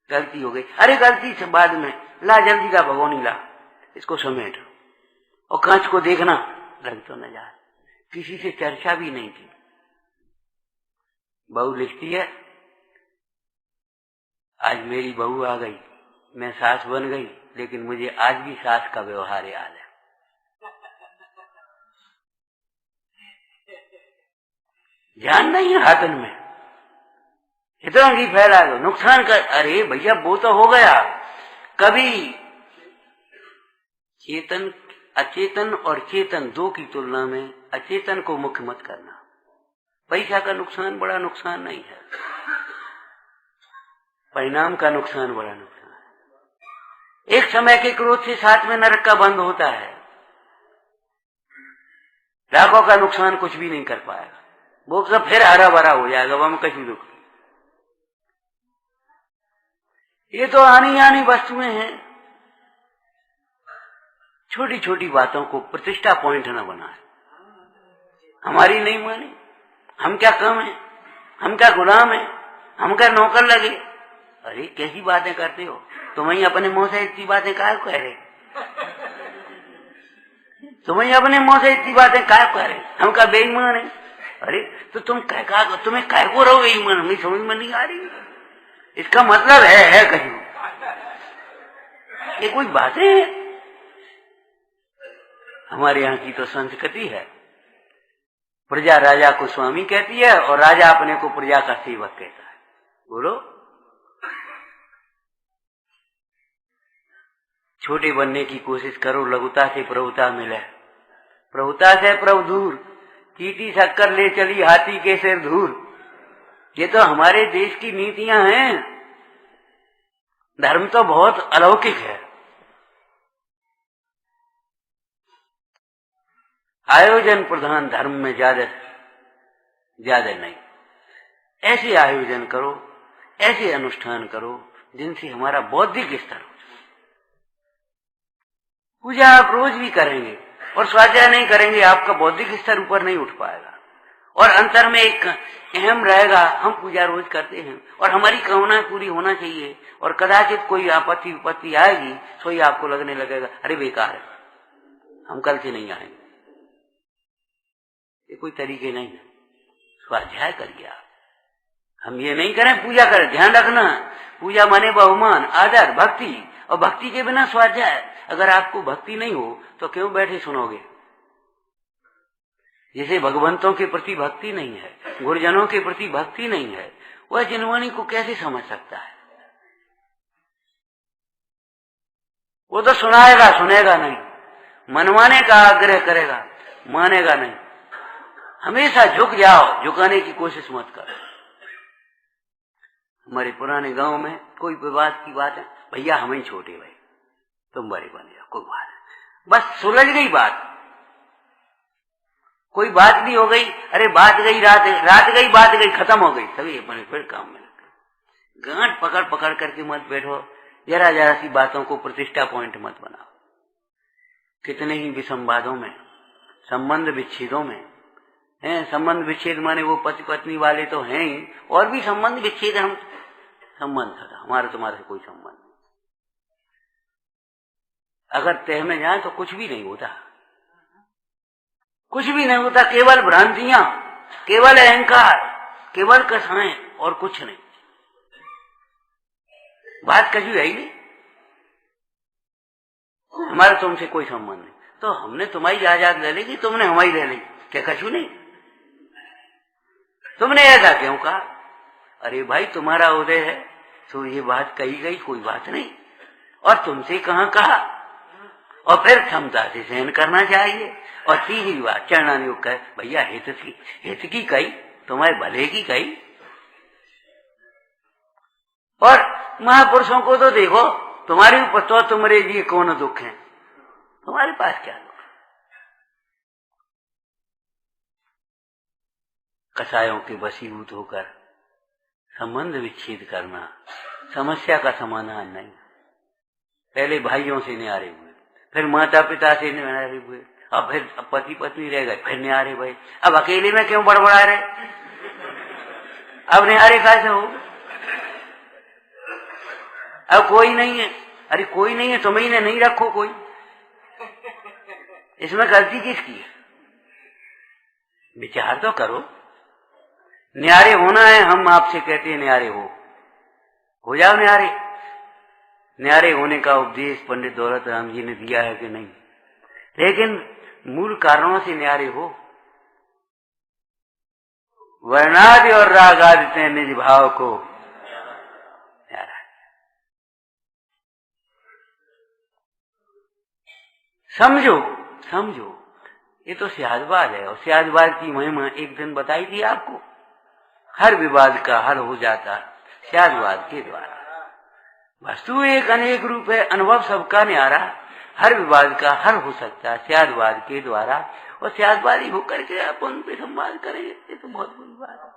गलती हो गई। अरे गलती से बाद में, ला जल्दी का भगोनी ला, इसको समेट, और कांच को देखना लग तो न जाए। किसी से चर्चा भी नहीं की। बहू लिखती है, आज मेरी बहू आ गई, मैं सास बन गई, लेकिन मुझे आज भी सास का व्यवहार याद है। ध्यान नहीं है हाथन में, इतना घी फैला दो, नुकसान कर। अरे भैया वो तो हो गया। कभी चेतन अचेतन और चेतन दो की तुलना में अचेतन को मुख्य मत करना। पैसा का नुकसान बड़ा नुकसान नहीं है, परिणाम का नुकसान बड़ा नुकसान है। एक समय के क्रोध से साथ में नरक का बंद होता है, लाखों का नुकसान कुछ भी नहीं कर पाएगा, वो सब फिर हरा भरा हो जाएगा, वह में कहीं दुख। ये तो आनी आनी वस्तुएं हैं। छोटी छोटी बातों को प्रतिष्ठा पॉइंट न बनाए। हमारी नहीं मानी, हम क्या कम है, हम क्या गुलाम है, हम क्या नौकर लगे। अरे कैसी बातें करते हो तुम्हें, अपने मुंह से इतनी बातें काय कह रहे, तुम्हें अपने मुंह से इतनी बातें काय कह रहे, हम क्या बेईमान है। अरे तो तुम्हें काय को रहो बेईमान, हमें समझ में नहीं आ रही, इसका मतलब है कहीं ये कोई बातें है। हमारे यहाँ की तो संस्कृति है, प्रजा राजा को स्वामी कहती है और राजा अपने को प्रजा का सेवक कहता है। बोलो, छोटे बनने की कोशिश करो, लघुता से प्रभुता मिले, प्रभुता से प्रभु दूर, चीटी शक्कर ले चली हाथी के सिर धूर। ये तो हमारे देश की नीतियां हैं। धर्म तो बहुत अलौकिक है, आयोजन प्रधान धर्म में ज्यादा नहीं। ऐसे आयोजन करो, ऐसे अनुष्ठान करो जिनसे हमारा बौद्धिक स्तर हो। पूजा आप रोज भी करेंगे और स्वाध्याय नहीं करेंगे, आपका बौद्धिक स्तर ऊपर नहीं उठ पाएगा, और अंतर में एक अहम रहेगा, हम पूजा रोज करते हैं और हमारी कामना पूरी होना चाहिए, और कदाचित कोई आपत्ति विपत्ति आएगी तो ही आपको लगने लगेगा अरे बेकार है, हम कल से नहीं आएंगे। ये कोई तरीके नहीं है। स्वाध्याय करिए आप, हम ये नहीं करें पूजा करें। ध्यान रखना, पूजा माने बहुमान, आदर, भक्ति, और भक्ति के बिना स्वाध्याय। अगर आपको भक्ति नहीं हो तो क्यों बैठे सुनोगे। जिसे भगवंतों के प्रति भक्ति नहीं है, गुरुजनों के प्रति भक्ति नहीं है, वह जिनवाणी को कैसे समझ सकता है। वो तो सुनेगा नहीं, मनवाने का आग्रह करेगा, मानेगा नहीं। हमेशा झुक जाओ, झुकाने की कोशिश मत करो। हमारे पुराने गांव में कोई विवाद की बात है, भैया हम ही छोटे भाई, तुम बड़े बने जाओ, कोई बात नहीं, बस सुलझ गई बात। कोई बात भी हो गई, अरे बात गई, रात गई, बात गई, खत्म हो गई, तभी अपने फिर काम में लग गए। गांठ पकड़ पकड़ करके मत बैठो, जरा जरा सी बातों को प्रतिष्ठा पॉइंट मत बनाओ। कितने ही विसंवादों में, संबंध विच्छेदों में हैं। संबंध विच्छेद माने वो पति पत्नी वाले तो हैं ही, और भी संबंध विच्छेद। हम संबंध हमारा तुम्हारे से कोई संबंध नहीं। अगर तह में जाए तो कुछ भी नहीं होता, कुछ भी नहीं होता। केवल भ्रांतियां, केवल अहंकार, केवल कसाएं और कुछ नहीं। बात कभी है ही नहीं, हमारा तुमसे कोई संबंध नहीं। तो हमने तुम्हारी आजाद ले ली, तुमने हमारी ले ली, क्या कछु नहीं। तुमने ऐसा क्यों कहा? अरे भाई तुम्हारा उदय है तो ये बात कही गई, कोई बात नहीं। और तुमसे कहाँ कहा? और फिर क्षमता से सहन करना चाहिए। और तीसरी बात चरणानुयोग कहे भैया हित की कही, तुम्हारे भले की कही। और महापुरुषों को तो देखो, तुम्हारे ऊपर तो तुम्हारे लिए कौन दुख है, तुम्हारे पास क्या दुख? कसायों के वशीभूत होकर संबंध विच्छेद करना समस्या का समाधान नहीं। पहले भाइयों से न्यारे हुए, फिर माता पिता से न्यारे हुए, अब फिर पति पत्नी रह गए, फिर न्यारे भाई। अब अकेले में क्यों बड़बड़ा रहे? अब न्यारे कैसे हो? अब कोई नहीं है। अरे कोई नहीं है, तुम्हें ने नहीं रखो कोई, इसमें गलती किसकी है? विचार तो करो। न्यारे होना है, हम आपसे कहते हैं न्यारे हो जाओ न्यारे। न्यारे होने का उपदेश पंडित दौलत राम जी ने दिया है कि नहीं? लेकिन मूल कारणों से न्यारे हो। वर्णादि और रागादि निज भाव को न्यारा। समझो ये तो स्यादवाद है, और स्यादवाद की महिमा एक दिन बताई थी आपको। हर विवाद का हल हो जाता स्यादवाद के द्वारा। वस्तु एक अनेक रूप है, अनुभव सबका न्यारा। हर विवाद का हल हो सकता है स्यादवाद के द्वारा, और स्यादवादी होकर के आप उन पे संवाद करेंगे, ये तो बहुत बुरी बात है।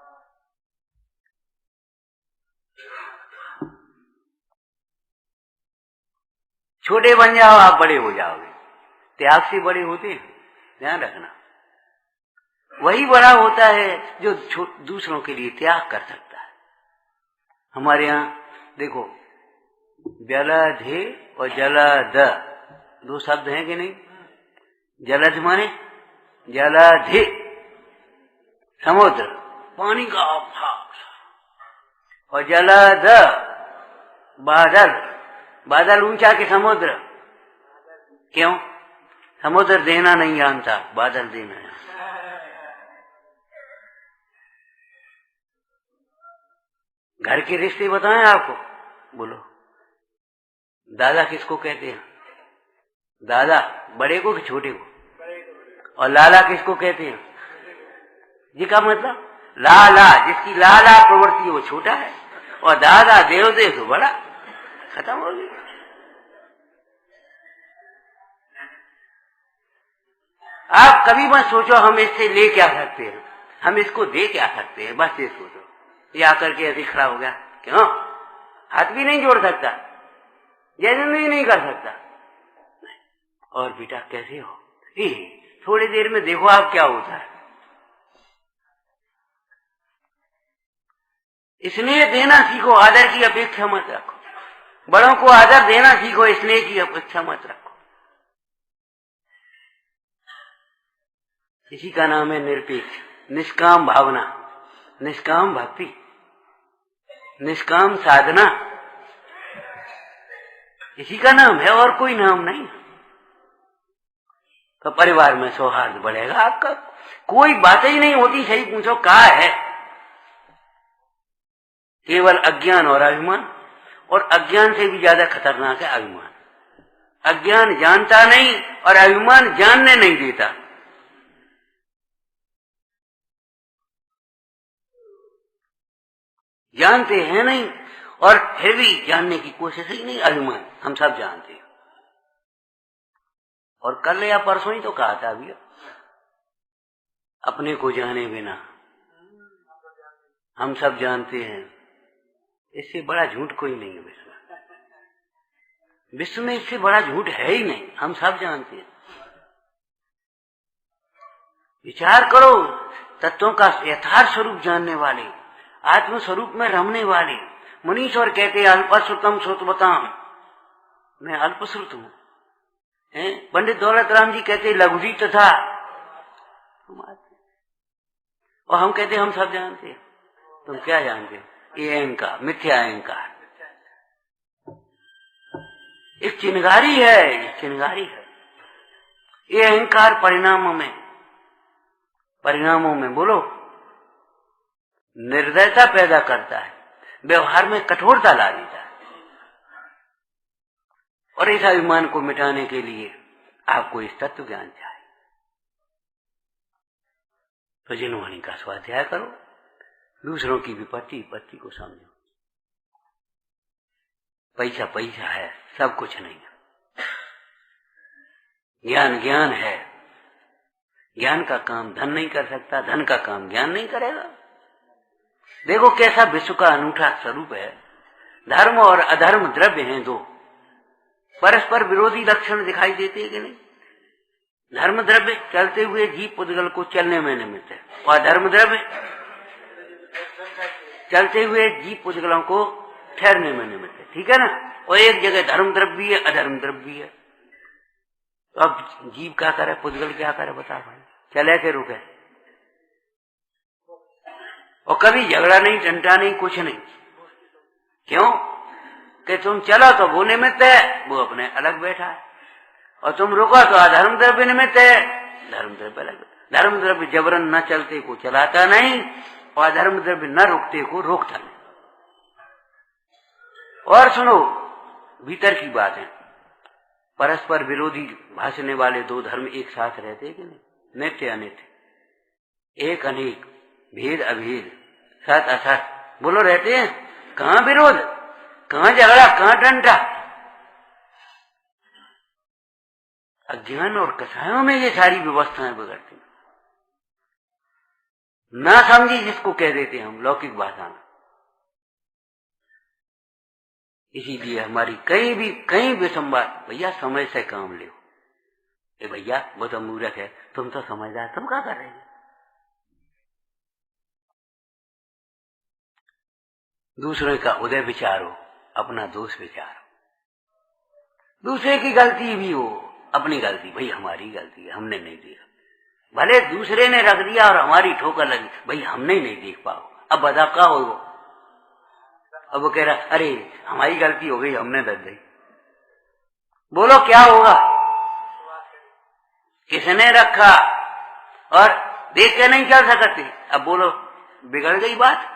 छोटे बन जाओ, आप बड़े हो जाओगे। त्याग से बड़े होते हैं, ध्यान रखना। वही बड़ा होता है जो दूसरों के लिए त्याग कर सकता है। हमारे यहाँ देखो, जलधे और जलद दो शब्द हैं कि नहीं? जलध माने जलधे समुद्र, पानी का अभाव, और जलद बादल ऊंचा के समुद्र। क्यों? समुद्र देना नहीं जानता, बादल देना है। घर के रिश्ते बताएं आपको, बोलो। दादा किसको कहते हैं? दादा बड़े को कि छोटे को? और लाला किसको कहते हैं? जी का मतलब लाला, जिसकी लाला प्रवृत्ति वो छोटा है, और दादा देवदेव तो बड़ा। खत्म हो गई। आप कभी मत सोचो हम इससे ले क्या सकते हैं, हम इसको दे क्या सकते हैं, बस ये सोचो। ये आकर के ऐसे खड़ा हो गया, क्यों? हाथ भी नहीं जोड़ सकता, जैसे भी नहीं कर सकता। और बेटा कैसे हो? थोड़ी देर में देखो आप क्या होता है। स्नेह देना सीखो, आदर की अपेक्षा मत रखो। बड़ों को आदर देना सीखो, स्नेह की अपेक्षा मत रखो। इसी का नाम है निरपेक्ष, निष्काम भावना, निष्काम भक्ति, निष्काम साधना। इसी का नाम है, और कोई नाम नहीं। तो परिवार में सौहार्द बढ़ेगा आपका। कोई बातें ही नहीं होती, सही पूछो क्या है? केवल अज्ञान और अभिमान, और अज्ञान से भी ज्यादा खतरनाक है अभिमान। अज्ञान जानता नहीं और अभिमान जानने नहीं देता। जानते हैं नहीं और फिर भी जानने की कोशिश ही नहीं, अभिमान। हम सब जानते हैं। और कल या परसों ही तो कहा था अभी, अपने को जाने बिना हम सब जानते हैं। इससे बड़ा झूठ कोई नहीं है विश्व में। विश्व में इससे बड़ा झूठ है ही नहीं, हम सब जानते हैं। विचार करो, तत्वों का यथार्थ स्वरूप जानने वाले, आत्म स्वरूप में रमने वाले मुनीश्वर कहते हैं अल्पश्रुतम श्रुतवताम, मैं अल्पश्रुत हूं। पंडित दौलत राम जी कहते लघुजी तथा, और हम कहते हम सब जानते हैं। तुम क्या जानते हो? ये अहंकार, मिथ्या अहंकार, एक चिनगारी है, ये चिनगारी है। ये अहंकार परिणामों में बोलो निर्दयता पैदा करता है, व्यवहार में कठोरता ला देता है। और इस अभिमान को मिटाने के लिए आपको इस तत्व ज्ञान चाहिए। तो जिनवाणी का स्वाध्याय करो, दूसरों की विपत्ति विपत्ति को समझो। पैसा पैसा है, सब कुछ नहीं है। ज्ञान ज्ञान है, ज्ञान का काम धन नहीं कर सकता, धन का काम ज्ञान नहीं करेगा। देखो कैसा विश्व का अनूठा स्वरूप है। धर्म और अधर्म द्रव्य हैं दो, परस्पर विरोधी लक्षण दिखाई देते हैं कि नहीं? धर्म द्रव्य चलते हुए जीव पुद्गल को चलने में निमित्त है, और धर्म द्रव्य चलते हुए जीव पुद्गलों को ठहरने में निमित्त है, ठीक है ना? और एक जगह धर्म द्रव्य भी है, अधर्म द्रव्य भी है। तो अब जीव क्या करे, पुद्गल क्या करे, बता भाई, चले के रुके? और कभी झगड़ा नहीं, टंटा नहीं, कुछ नहीं। क्यों? कि तुम चलो तो वो निमित्त है, वो अपने अलग बैठा है, और तुम रुको तो अधर्म द्रव्य निमित्त है, धर्म द्रव्य अलग। धर्म द्रव्य जबरन न चलते को चलाता नहीं, और अधर्म द्रव्य न रुकते को रोकता नहीं। और सुनो, भीतर की बात है, परस्पर विरोधी भाषने वाले दो धर्म एक साथ रहते कि नहीं? नित्य अनित्य, एक अनेक, भेद अभेद, सत असत, बोलो रहते हैं। कहां विरोध, कहां झगड़ा, कहां टंटा? अज्ञान और कसायों में ये सारी व्यवस्थाएं बिगड़ती, ना समझी जिसको कह देते हम लौकिक भाषा में। इसीलिए हमारी कहीं भी संवाद, भैया समय से काम ले। ए भैया वो तो मूर्ख है, तुम तो समझदार, तुम क्या कर रहे हो? दूसरे का उदय विचारो, अपना दोष विचारो। दूसरे की गलती भी हो, अपनी गलती, भाई हमारी गलती है, हमने नहीं देखा। भले दूसरे ने रख दिया और हमारी ठोकर लगी, भाई हमने नहीं देख पाओ, अब बता क्या हो? अब वो कह रहा, अरे हमारी गलती हो गई, हमने दे दी। बोलो क्या होगा? किसने रखा? और देख के नहीं चल सकते। अब बोलो बिगड़ गई बात।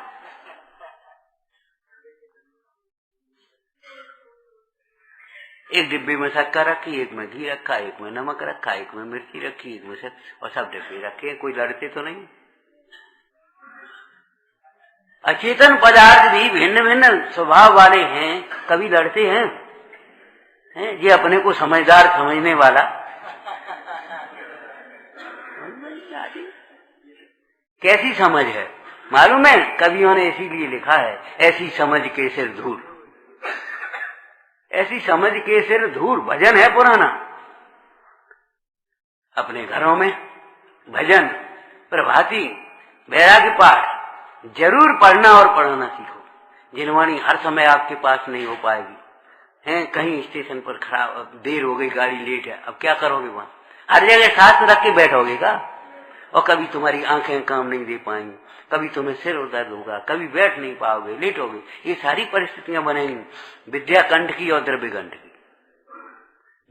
एक डिब्बे में शक्कर रखी, एक में घी रखा, एक में नमक रखा, एक में मिर्ची रखी, एक में से, और सब डिब्बे रखे, कोई लड़ते तो नहीं। अचेतन पदार्थ भी भिन्न भिन्न स्वभाव वाले हैं, कभी लड़ते हैं? ये अपने को समझदार समझने वाला कैसी समझ है मालूम है? कवियों ने इसीलिए लिखा है, ऐसी समझ के सिर धूल, ऐसी समझ के सिर धूल। भजन है पुराना, अपने घरों में भजन, प्रभाती, वैराग्य पाठ जरूर पढ़ना और पढ़ना सीखो। जिनवाणी हर समय आपके पास नहीं हो पाएगी। हैं कहीं स्टेशन पर खड़ा, देर हो गई, गाड़ी लेट है, अब क्या करोगे? वहां हर जगह साथ रख के बैठोगे का? और कभी तुम्हारी आंखें काम नहीं दे पाएंगी, कभी तुम्हें सिर दर्द होगा, कभी बैठ नहीं पाओगे, लेटोगे। ये सारी परिस्थितियां बनेंगी विद्या कंठ की और द्रव्य कंठ की।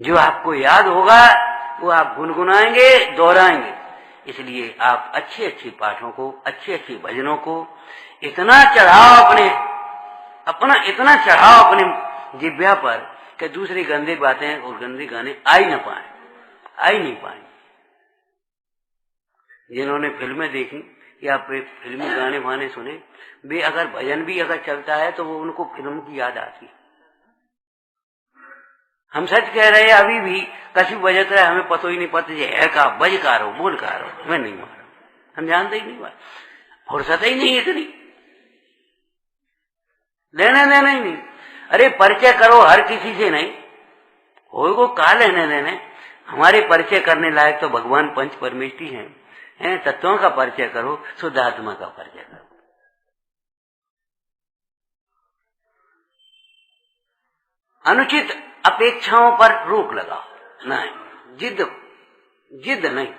जो आपको याद होगा वो आप गुनगुनाएंगे, दोहराएंगे। इसलिए आप अच्छे अच्छे पाठों को, अच्छे अच्छे भजनों को इतना चढ़ाओ, इतना चढ़ाओ अपने जिह्वा पर कि दूसरी गंदे बातें और गंदे गाने आ ही नहीं पाए। जिन्होंने फिल्में देखी या फिल्मी गाने वाने सुने, वे अगर भजन भी अगर चलता है तो वो उनको फिल्म की याद आती है। हम सच कह रहे हैं, अभी भी कभी बजत रहा है, हमें पता ही नहीं पता है का बजकार हो, बोलकार हो, मैं नहीं मारा, हम जानते ही नहीं, फुर्सत ही नहीं इतनी, लेने देना ही नहीं। अरे परिचय करो हर किसी से नहीं हो, को का लेने देने। हमारे परिचय करने लायक तो भगवान पंच परमेष्ठी हैं, तत्वों का परिचय करो, शुद्ध आत्मा का परिचय करो। अनुचित अपेक्षाओं पर रोक लगाओ, नहीं जिद नहीं।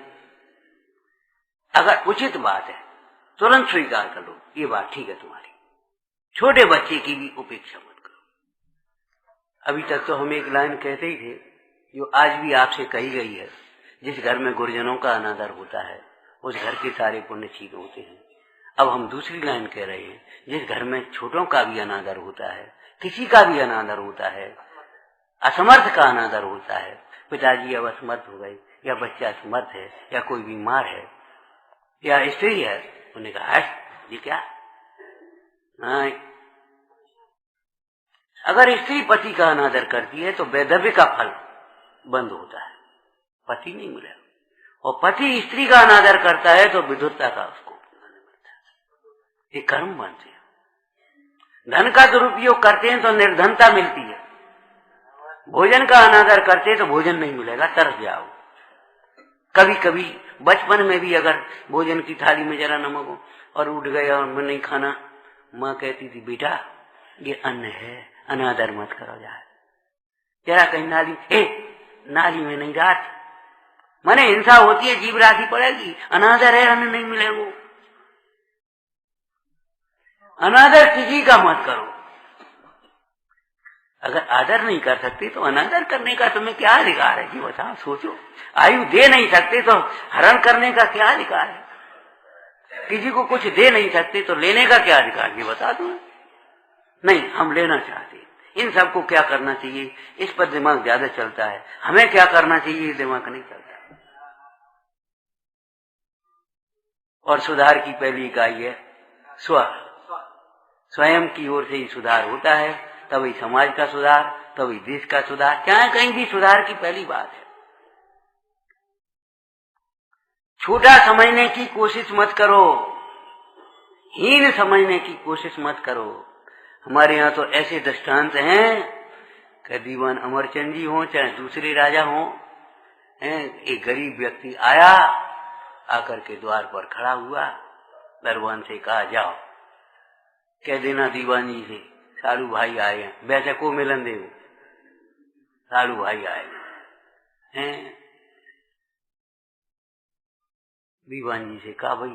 अगर उचित बात है तुरंत स्वीकार कर लो, ये बात ठीक है तुम्हारी। छोटे बच्चे की भी उपेक्षा मत करो। अभी तक तो हम एक लाइन कहते ही थे, जो आज भी आपसे कही गई है, जिस घर में गुरुजनों का अनादर होता है उस घर के सारे पुण्य छीन होते हैं। अब हम दूसरी लाइन कह रहे हैं, जिस घर में छोटों का भी अनादर होता है, किसी का भी अनादर होता है, असमर्थ का अनादर होता है, पिताजी अब असमर्थ हो गए या बच्चा असमर्थ है या कोई बीमार है या स्त्री है, उन्हें कहा ये क्या? हाँ, अगर स्त्री पति का अनादर करती है तो वैधव्य का फल बंद होता है, पति नहीं मिलेगा। और पति स्त्री का अनादर करता है तो विधुरता का उसको मिलता है, ये कर्म बनते हैं। धन का दुरुपयोग करते हैं तो निर्धनता मिलती है, भोजन का अनादर करते हैं तो भोजन नहीं मिलेगा, तरस जाओ। कभी कभी बचपन में भी अगर भोजन की थाली में जरा नमक हो और उठ गया और मैं नहीं खाना, माँ कहती थी बेटा ये अन्न है, अनादर मत करो यार, जरा कहीं नाली में नहीं डाल, माने हिंसा होती है, जीव राशि पड़ेगी, अनादर है, अन्न नहीं मिलेगा। अनादर किसी का मत करो। अगर आदर नहीं कर सकते तो अनादर करने का तुम्हें क्या अधिकार है जी बताओ, सोचो। आयु दे नहीं सकते तो हरण करने का क्या अधिकार है? किसी को कुछ दे नहीं सकते तो लेने का क्या अधिकार जी बता दो। नहीं, हम लेना चाहते। इन सबको क्या करना चाहिए, इस पर दिमाग ज्यादा चलता है। हमें क्या करना चाहिए, दिमाग नहीं चलता। और सुधार की पहली इकाई है स्वयं की ओर से ही सुधार होता है, तभी समाज का सुधार, तभी देश का सुधार, चाहे कहीं भी सुधार की पहली बात है। छोटा समझने की कोशिश मत करो, हीन समझने की कोशिश मत करो। हमारे यहाँ तो ऐसे दृष्टांत हैं कि दीवान अमरचंद जी हो चाहे दूसरे राजा हो, एक गरीब व्यक्ति आया, आकर के द्वार पर खड़ा हुआ, दरबान से कहा जाओ कह देना दीवान जी से सालू भाई आए हैं, वैसे को मिलन दे, सालू भाई आए हैं। दीवान जी से कहा भाई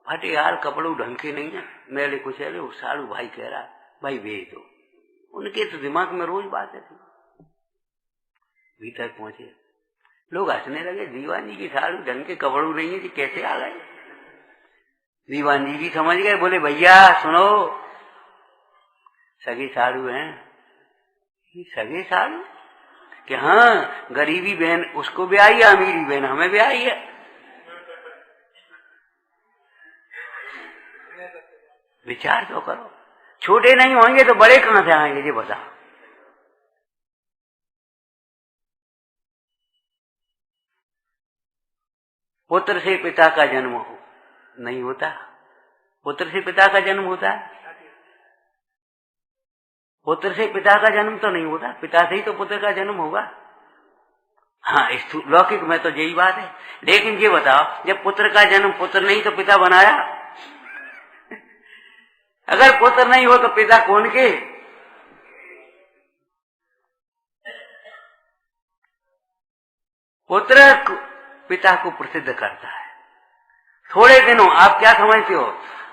फटे यार कपड़ों ढंग के नहीं है, मेरे कुछ है, वो सालू भाई कह रहा भाई भेज दो। उनके तो दिमाग में रोज बातें थी। भीतर पहुंचे, लोग हंसने लगे, दीवान जी की सालू ढंग के कपड़ों नहीं है, कैसे आ गए? दीवान जी भी समझ गए, बोले भैया सुनो, सगे सालू हैं। सगे सालू कि हाँ, गरीबी बहन उसको भी आई है, अमीरी बहन हमें भी आई है। विचार तो करो, छोटे नहीं होंगे तो बड़े कहां से आएंगे ये बताओ। पुत्र से पिता का जन्म हो नहीं होता, पुत्र से पिता का जन्म होता है, पुत्र से पिता का जन्म तो नहीं होता, पिता से ही तो पुत्र का जन्म होगा। हाँ, इस लौकिक में तो यही बात है। लेकिन ये बताओ, जब पुत्र का जन्म पुत्र नहीं तो पिता बनाया, अगर पुत्र नहीं हो तो पिता कौन के? पुत्र पिता को प्रसिद्ध करता है। थोड़े दिनों आप क्या समझते हो,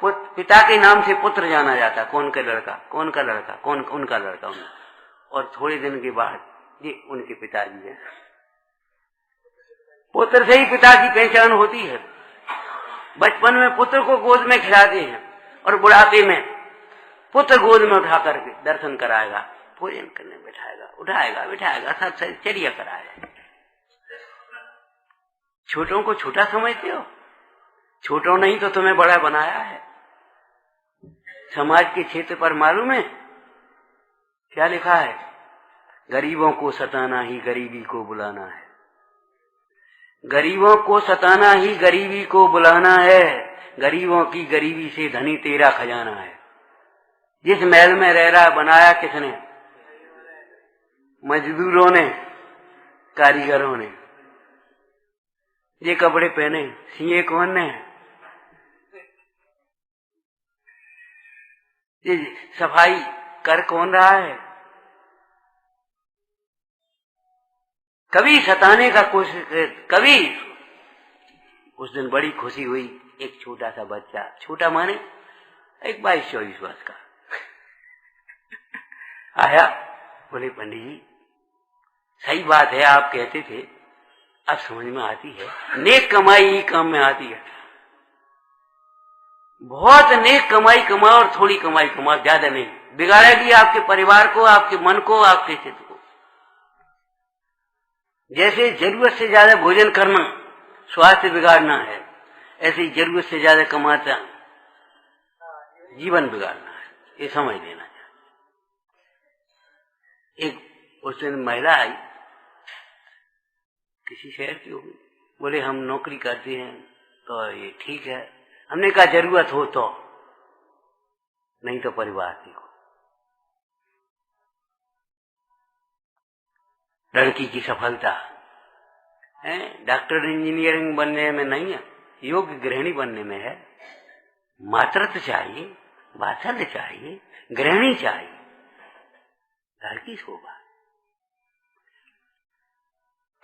पिता के नाम से पुत्र जाना जाता, कौन का लड़का, कौन का लड़का, कौन उनका लड़का, और थोड़े दिन के बाद ये उनके पिताजी हैं। पुत्र से ही पिता की पहचान होती है। बचपन में पुत्र को गोद में खिलाते हैं और बुढ़ापे में पुत्र गोद में उठा करके दर्शन कराएगा, भोजन करने बैठाएगा, उठाएगा बिठाएगा, सब चर्या कराएगा। छोटों को छोटा समझते हो? छोटों नहीं तो तुम्हें बड़ा बनाया है। समाज के क्षेत्र पर मालूम है क्या लिखा है? गरीबों को सताना ही गरीबी को बुलाना है, गरीबों को सताना ही गरीबी को बुलाना है, गरीबों की गरीबी से धनी तेरा खजाना है। जिस महल में रह रहा बनाया किसने? मजदूरों ने, कारीगरों ने। ये कपड़े पहने सिए कौन ने? ये सफाई कर कौन रहा है? कभी सताने का कोशिश, कभी। उस दिन बड़ी खुशी हुई, एक छोटा सा बच्चा, छोटा माने एक 22-24 वर्ष का, आया, बोले पंडित जी सही बात है, आप कहते थे, अब समझ में आती है, नेक कमाई ही काम में आती है। बहुत नेक कमाई कमाओ और थोड़ी कमाई कमाओ, ज्यादा नहीं। बिगाड़ेगी आपके परिवार को, आपके मन को, आपके चित्त को। जैसे जरूरत से ज्यादा भोजन करना स्वास्थ्य बिगाड़ना है, ऐसे ही जरूरत से ज्यादा कमाता जीवन बिगाड़ना है, ये समझ लेना चाहिए। एक उस दिन महिला आई, किसी शहर की होगी, बोले हम नौकरी करते हैं तो ये ठीक है। हमने कहा जरूरत हो तो, नहीं तो परिवार देखो। लड़की की सफलता है डॉक्टर इंजीनियरिंग बनने में नहीं है, योग्य गृहिणी बनने में है। मातृत्व चाहिए, वात्सल्य चाहिए, गृहिणी चाहिए, लड़की शोभा।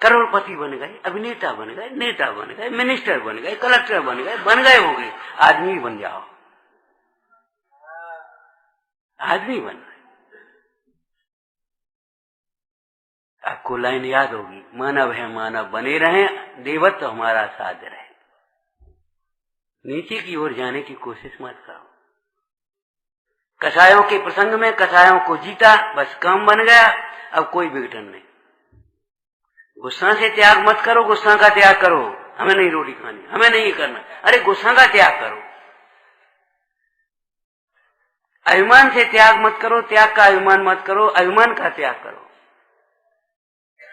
करोड़पति बन गए, अभिनेता बन गए, नेता बन गए, मिनिस्टर बन गए, कलेक्टर बन गए हो गए, आदमी बन जाओ, आदमी बन गए। आपको लाइन याद होगी, मानव है मानव बने रहें, देवत्व हमारा साध रहे। नीचे की ओर जाने की कोशिश मत करो। कसायों के प्रसंग में कसायों को जीता, बस काम बन गया, अब कोई विघटन नहीं। गुस्सा से त्याग मत करो, गुस्सा का त्याग करो। हमें नहीं रोटी खानी, हमें नहीं करना, अरे गुस्सा का त्याग करो। अभिमान से त्याग मत करो, त्याग का अभिमान मत करो, अभिमान का त्याग करो।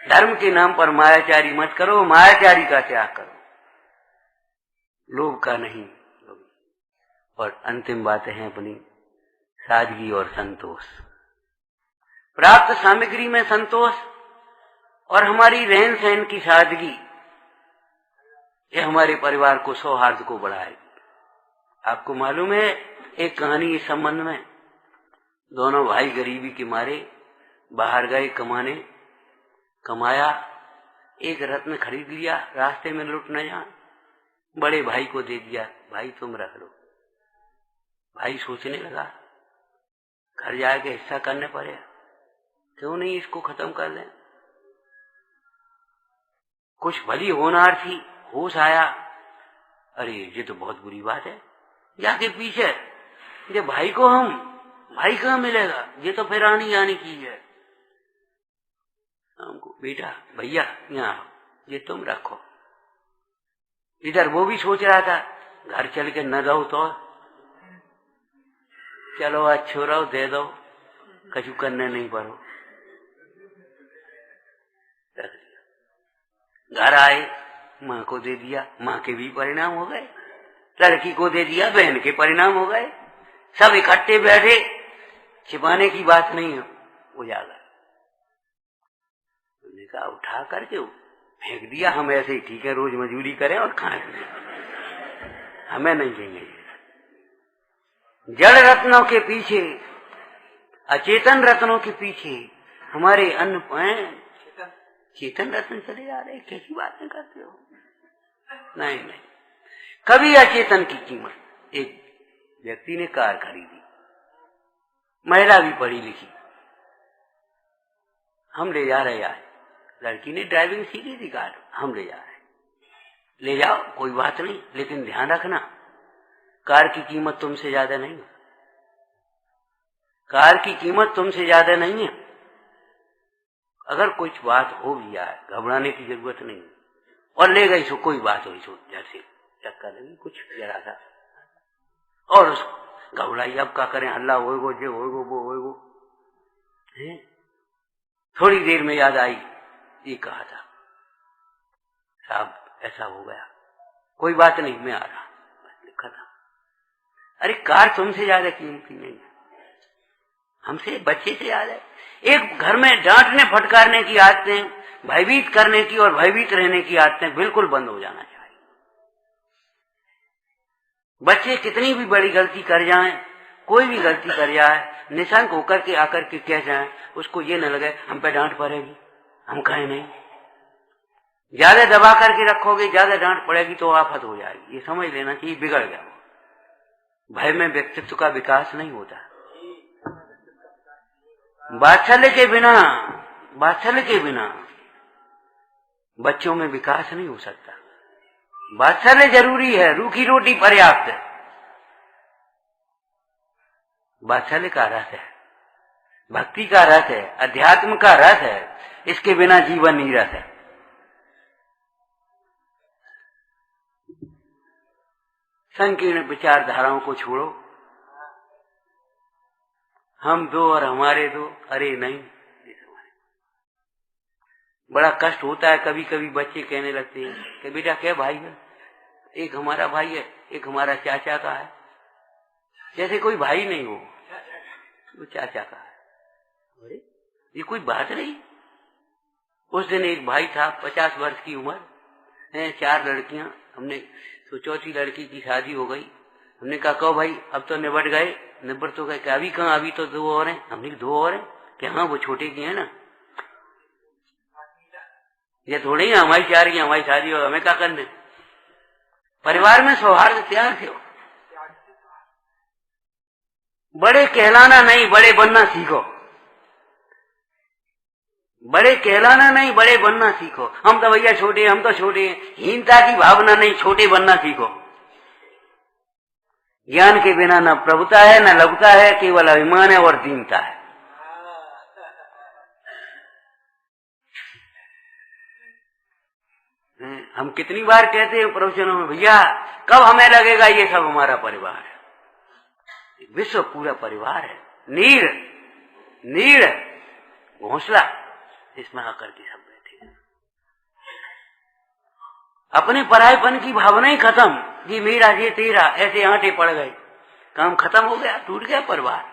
धर्म के नाम पर मायाचारी मत करो, मायाचारी का त्याग करो, लोभ का नहीं। और अंतिम बातें हैं अपनी सादगी और संतोष। प्राप्त सामग्री में संतोष और हमारी रहन सहन की सादगी, ये हमारे परिवार को, सौहार्द को बढ़ाएगी। आपको मालूम है एक कहानी इस संबंध में, दोनों भाई गरीबी के मारे बाहर गए कमाने, कमाया, एक रत्न खरीद लिया, रास्ते में लुट न जाए, बड़े भाई को दे दिया, भाई तुम रख लो। भाई सोचने लगा घर जाके हिस्सा करने पड़े, क्यों नहीं इसको खत्म कर दें। कुछ भली होनहार थी, होश आया, अरे ये तो बहुत बुरी बात है, जाके पीछे ये भाई को हम, भाई कहाँ मिलेगा, ये तो फिर आनी आनी चीज है। हमको बेटा भैया यहाँ ये तुम रखो। इधर वो भी सोच रहा था घर चल के न दो तो चलो आज छोड़ो दे दो, कछु करने नहीं पड़ो। घर आए, माँ को दे दिया, माँ के भी परिणाम हो गए, लड़की को दे दिया, बहन के परिणाम हो गए, सब इकट्ठे बैठे, छिपाने की बात नहीं है, उजागर। उन्होंने कहा उठा करके फेंक दिया, हम ऐसे ही ठीक है रोज मजदूरी करें और खाएं, हमें नहीं देंगे। जड़ रत्नों के पीछे, अचेतन रत्नों के पीछे हमारे अन्न चेतन रत्न चले जा रहे, कैसी बातें करते हो। नहीं नहीं, कभी अचेतन की कीमत। एक व्यक्ति ने कार खरीदी, महिला भी पढ़ी लिखी, हम ले जा रहे आज, लड़की ने ड्राइविंग सीखी थी कार, हम ले जा रहे, ले जाओ कोई बात नहीं, लेकिन ध्यान रखना कार की कीमत तुमसे ज्यादा नहीं है, कार की कीमत तुमसे ज्यादा नहीं है। अगर कुछ बात हो भी जाए घबराने की जरूरत नहीं, और ले गई सो कोई बात हुई सो जैसे चक्कर लगी कुछ जरा सा, और उसको घबराई, अब क्या करें, हल्ला होएगो, जे होएगो वो होएगो। थोड़ी देर में याद आई, ये कहा था साहब ऐसा हो गया, कोई बात नहीं मैं आ रहा, बस लिखा था। अरे कार तुमसे ज्यादा कीमती नहीं है, हमसे बच्चे से ज्यादा है। एक घर में डांटने फटकारने की आदतें, भयभीत करने की और भयभीत रहने की आदतें बिल्कुल बंद हो जाना चाहिए। बच्चे कितनी भी बड़ी गलती कर जाएं, कोई भी गलती कर जाए, निशंक होकर के आकर के कह जाएं, उसको ये न लगे हम पे डांट पड़ेगी, हम कहें नहीं। ज्यादा दबा करके रखोगे, ज्यादा डांट पड़ेगी तो आफत हो जाएगी, ये समझ लेना चाहिए, बिगड़ गया। भय में व्यक्तित्व का विकास नहीं होता। वात्सल्य के बिना बच्चों में विकास नहीं हो सकता। वात्सल्य जरूरी है, रूखी रोटी पर्याप्त है, वात्सल्य का रस है, भक्ति का रस है, अध्यात्म का रस है। इसके बिना जीवन नीरस है। संकीर्ण विचारधाराओं को छोड़ो। हम दो और हमारे दो, अरे नहीं। बड़ा कष्ट होता है। कभी कभी बच्चे कहने लगते हैं कि बेटा क्या भाई है, एक हमारा भाई है, एक हमारा चाचा का है। जैसे कोई भाई नहीं हो, वो चाचा का है। अरे ये कोई बात नहीं। उस दिन एक भाई था, 50 वर्ष की उम्र है, 4 लड़कियां। हमने तो चौथी लड़की की शादी हो गई। हमने कहा कहो भाई अब तो निबट गए। निबट तो गए, अभी कहाँ, अभी तो 2 और हैं। हमने 2 और हैं कि हाँ वो छोटे की है ना, ये थोड़ी हमारी 4 की हमारी शादी हो, हमें क्या करने। परिवार में सौहार्द त्याग से। बड़े कहलाना नहीं, बड़े बनना सीखो। बड़े कहलाना नहीं, बड़े बनना सीखो। हम तो भैया छोटे, हम तो छोटे। हीनता की भावना नहीं, छोटे बनना सीखो। ज्ञान के बिना न प्रभुता है न लघुता है, केवल अभिमान है और दीनता है। हम कितनी बार कहते हैं प्रवचनों में, भैया कब हमें लगेगा ये सब हमारा परिवार है। विश्व पूरा परिवार है। नीड़ घोंसला, इसमें आकर के सब बैठे। अपने परायपन की भावना ही खत्म। ये मेरा ये तेरा, ऐसे आंटे पड़ गए, काम खत्म हो गया, टूट गया परिवार।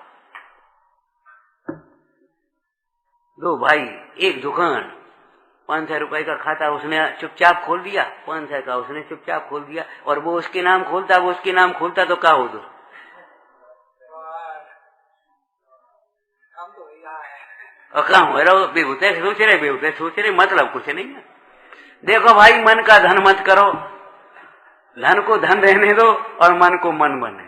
2 भाई, एक दुकान, 500 रुपए का खाता उसने चुपचाप खोल दिया, 500 का उसने चुपचाप खोल दिया। और वो उसके नाम खोलता, वो उसके नाम खोलता तो क्या हो दो। और कहा हो रहा बेहूते सोच रहे, बेहूते सोच रहे, मतलब कुछ नहीं है। देखो भाई, मन का धन मत करो। धन को धन रहने दो और मन को मन बने।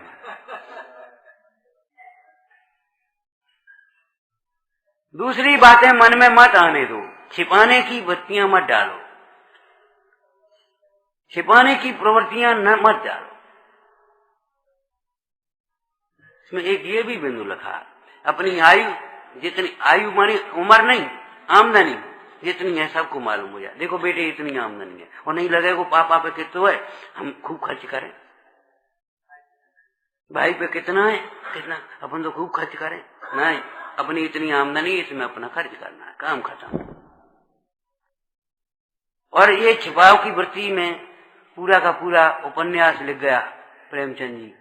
दूसरी बातें मन में मत आने दो। छिपाने की वृत्तियां मत डालो, छिपाने की प्रवृत्तियां न मत डालो। इसमें एक ये भी बिंदु लिखा, अपनी आयु जितनी, आयु मानी उम्र नहीं, आमदनी जितनी है सबको मालूम हो जाए। देखो बेटे इतनी आमदनी है, और नहीं लगेगा पापा पे कितना है, हम खूब खर्च करें। भाई पे कितना है, कितना, अपन तो खूब खर्च करें। नहीं, अपनी इतनी आमदनी, इसमें अपना खर्च करना है, काम खत्म। और ये छिपाव की वृत्ति में पूरा का पूरा उपन्यास लिख गया प्रेमचंद जी,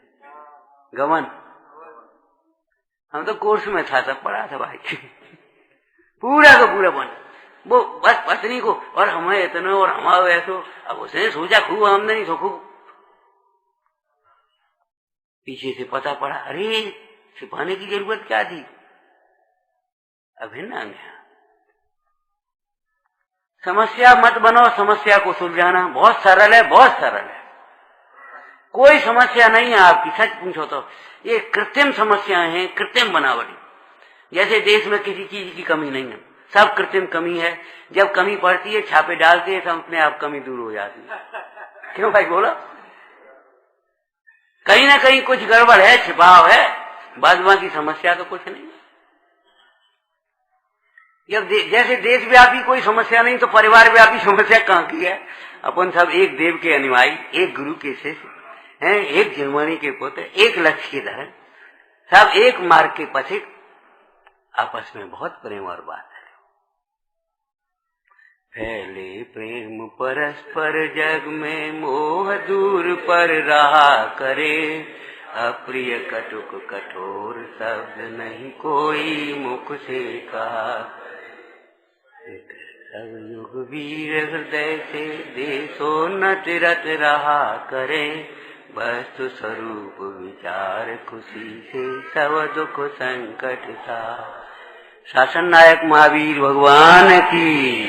गवन। हम तो कोर्स में था तब पढ़ा था भाई। पूरा का पूरा बन वो बस पत्नी को, और हमें इतना और हमारा ऐसो। अब उसने सोचा खूब आमदनी तो खूब, पीछे से पता पड़ा अरे छिपाने की जरूरत क्या थी। अभिन्न अंग है। समस्या मत बनो, समस्या को सुलझाना बहुत सरल है, बहुत सरल है। कोई समस्या नहीं है आपकी, सच पूछो तो। ये कृत्रिम समस्याएं हैं, कृत्रिम बनावटी। जैसे देश में किसी चीज की कमी नहीं है, सब कृत्रिम कमी है। जब कमी पड़ती है छापे डालते हैं, सब अपने आप कमी दूर हो जाती है। क्यों भाई बोलो, कहीं ना कहीं कुछ गड़बड़ है, छिपाव है, बाद बाकी समस्या तो कुछ नहीं। जब जैसे देशव्यापी कोई समस्या नहीं, तो परिवार व्यापी समस्या कहाँ की है। अपन सब एक देव के अनुयायी, एक गुरु के शिष्य हैं, एक जर्मनी के पुत्र, एक लक्ष्य के धर्म, सब एक मार्ग के पथिक, आपस में बहुत प्रेम और बात है। फैले प्रेम परस्पर जग में, मोह दूर पर रहा करे। अप्रिय कटुक कठोर शब्द नहीं कोई मुख से कहा। सब युग वीर हृदय से देशो न तिरत रहा करे। वस्तु स्वरूप विचार खुशी से सब दुख संकट था। शासन नायक महावीर भगवान की।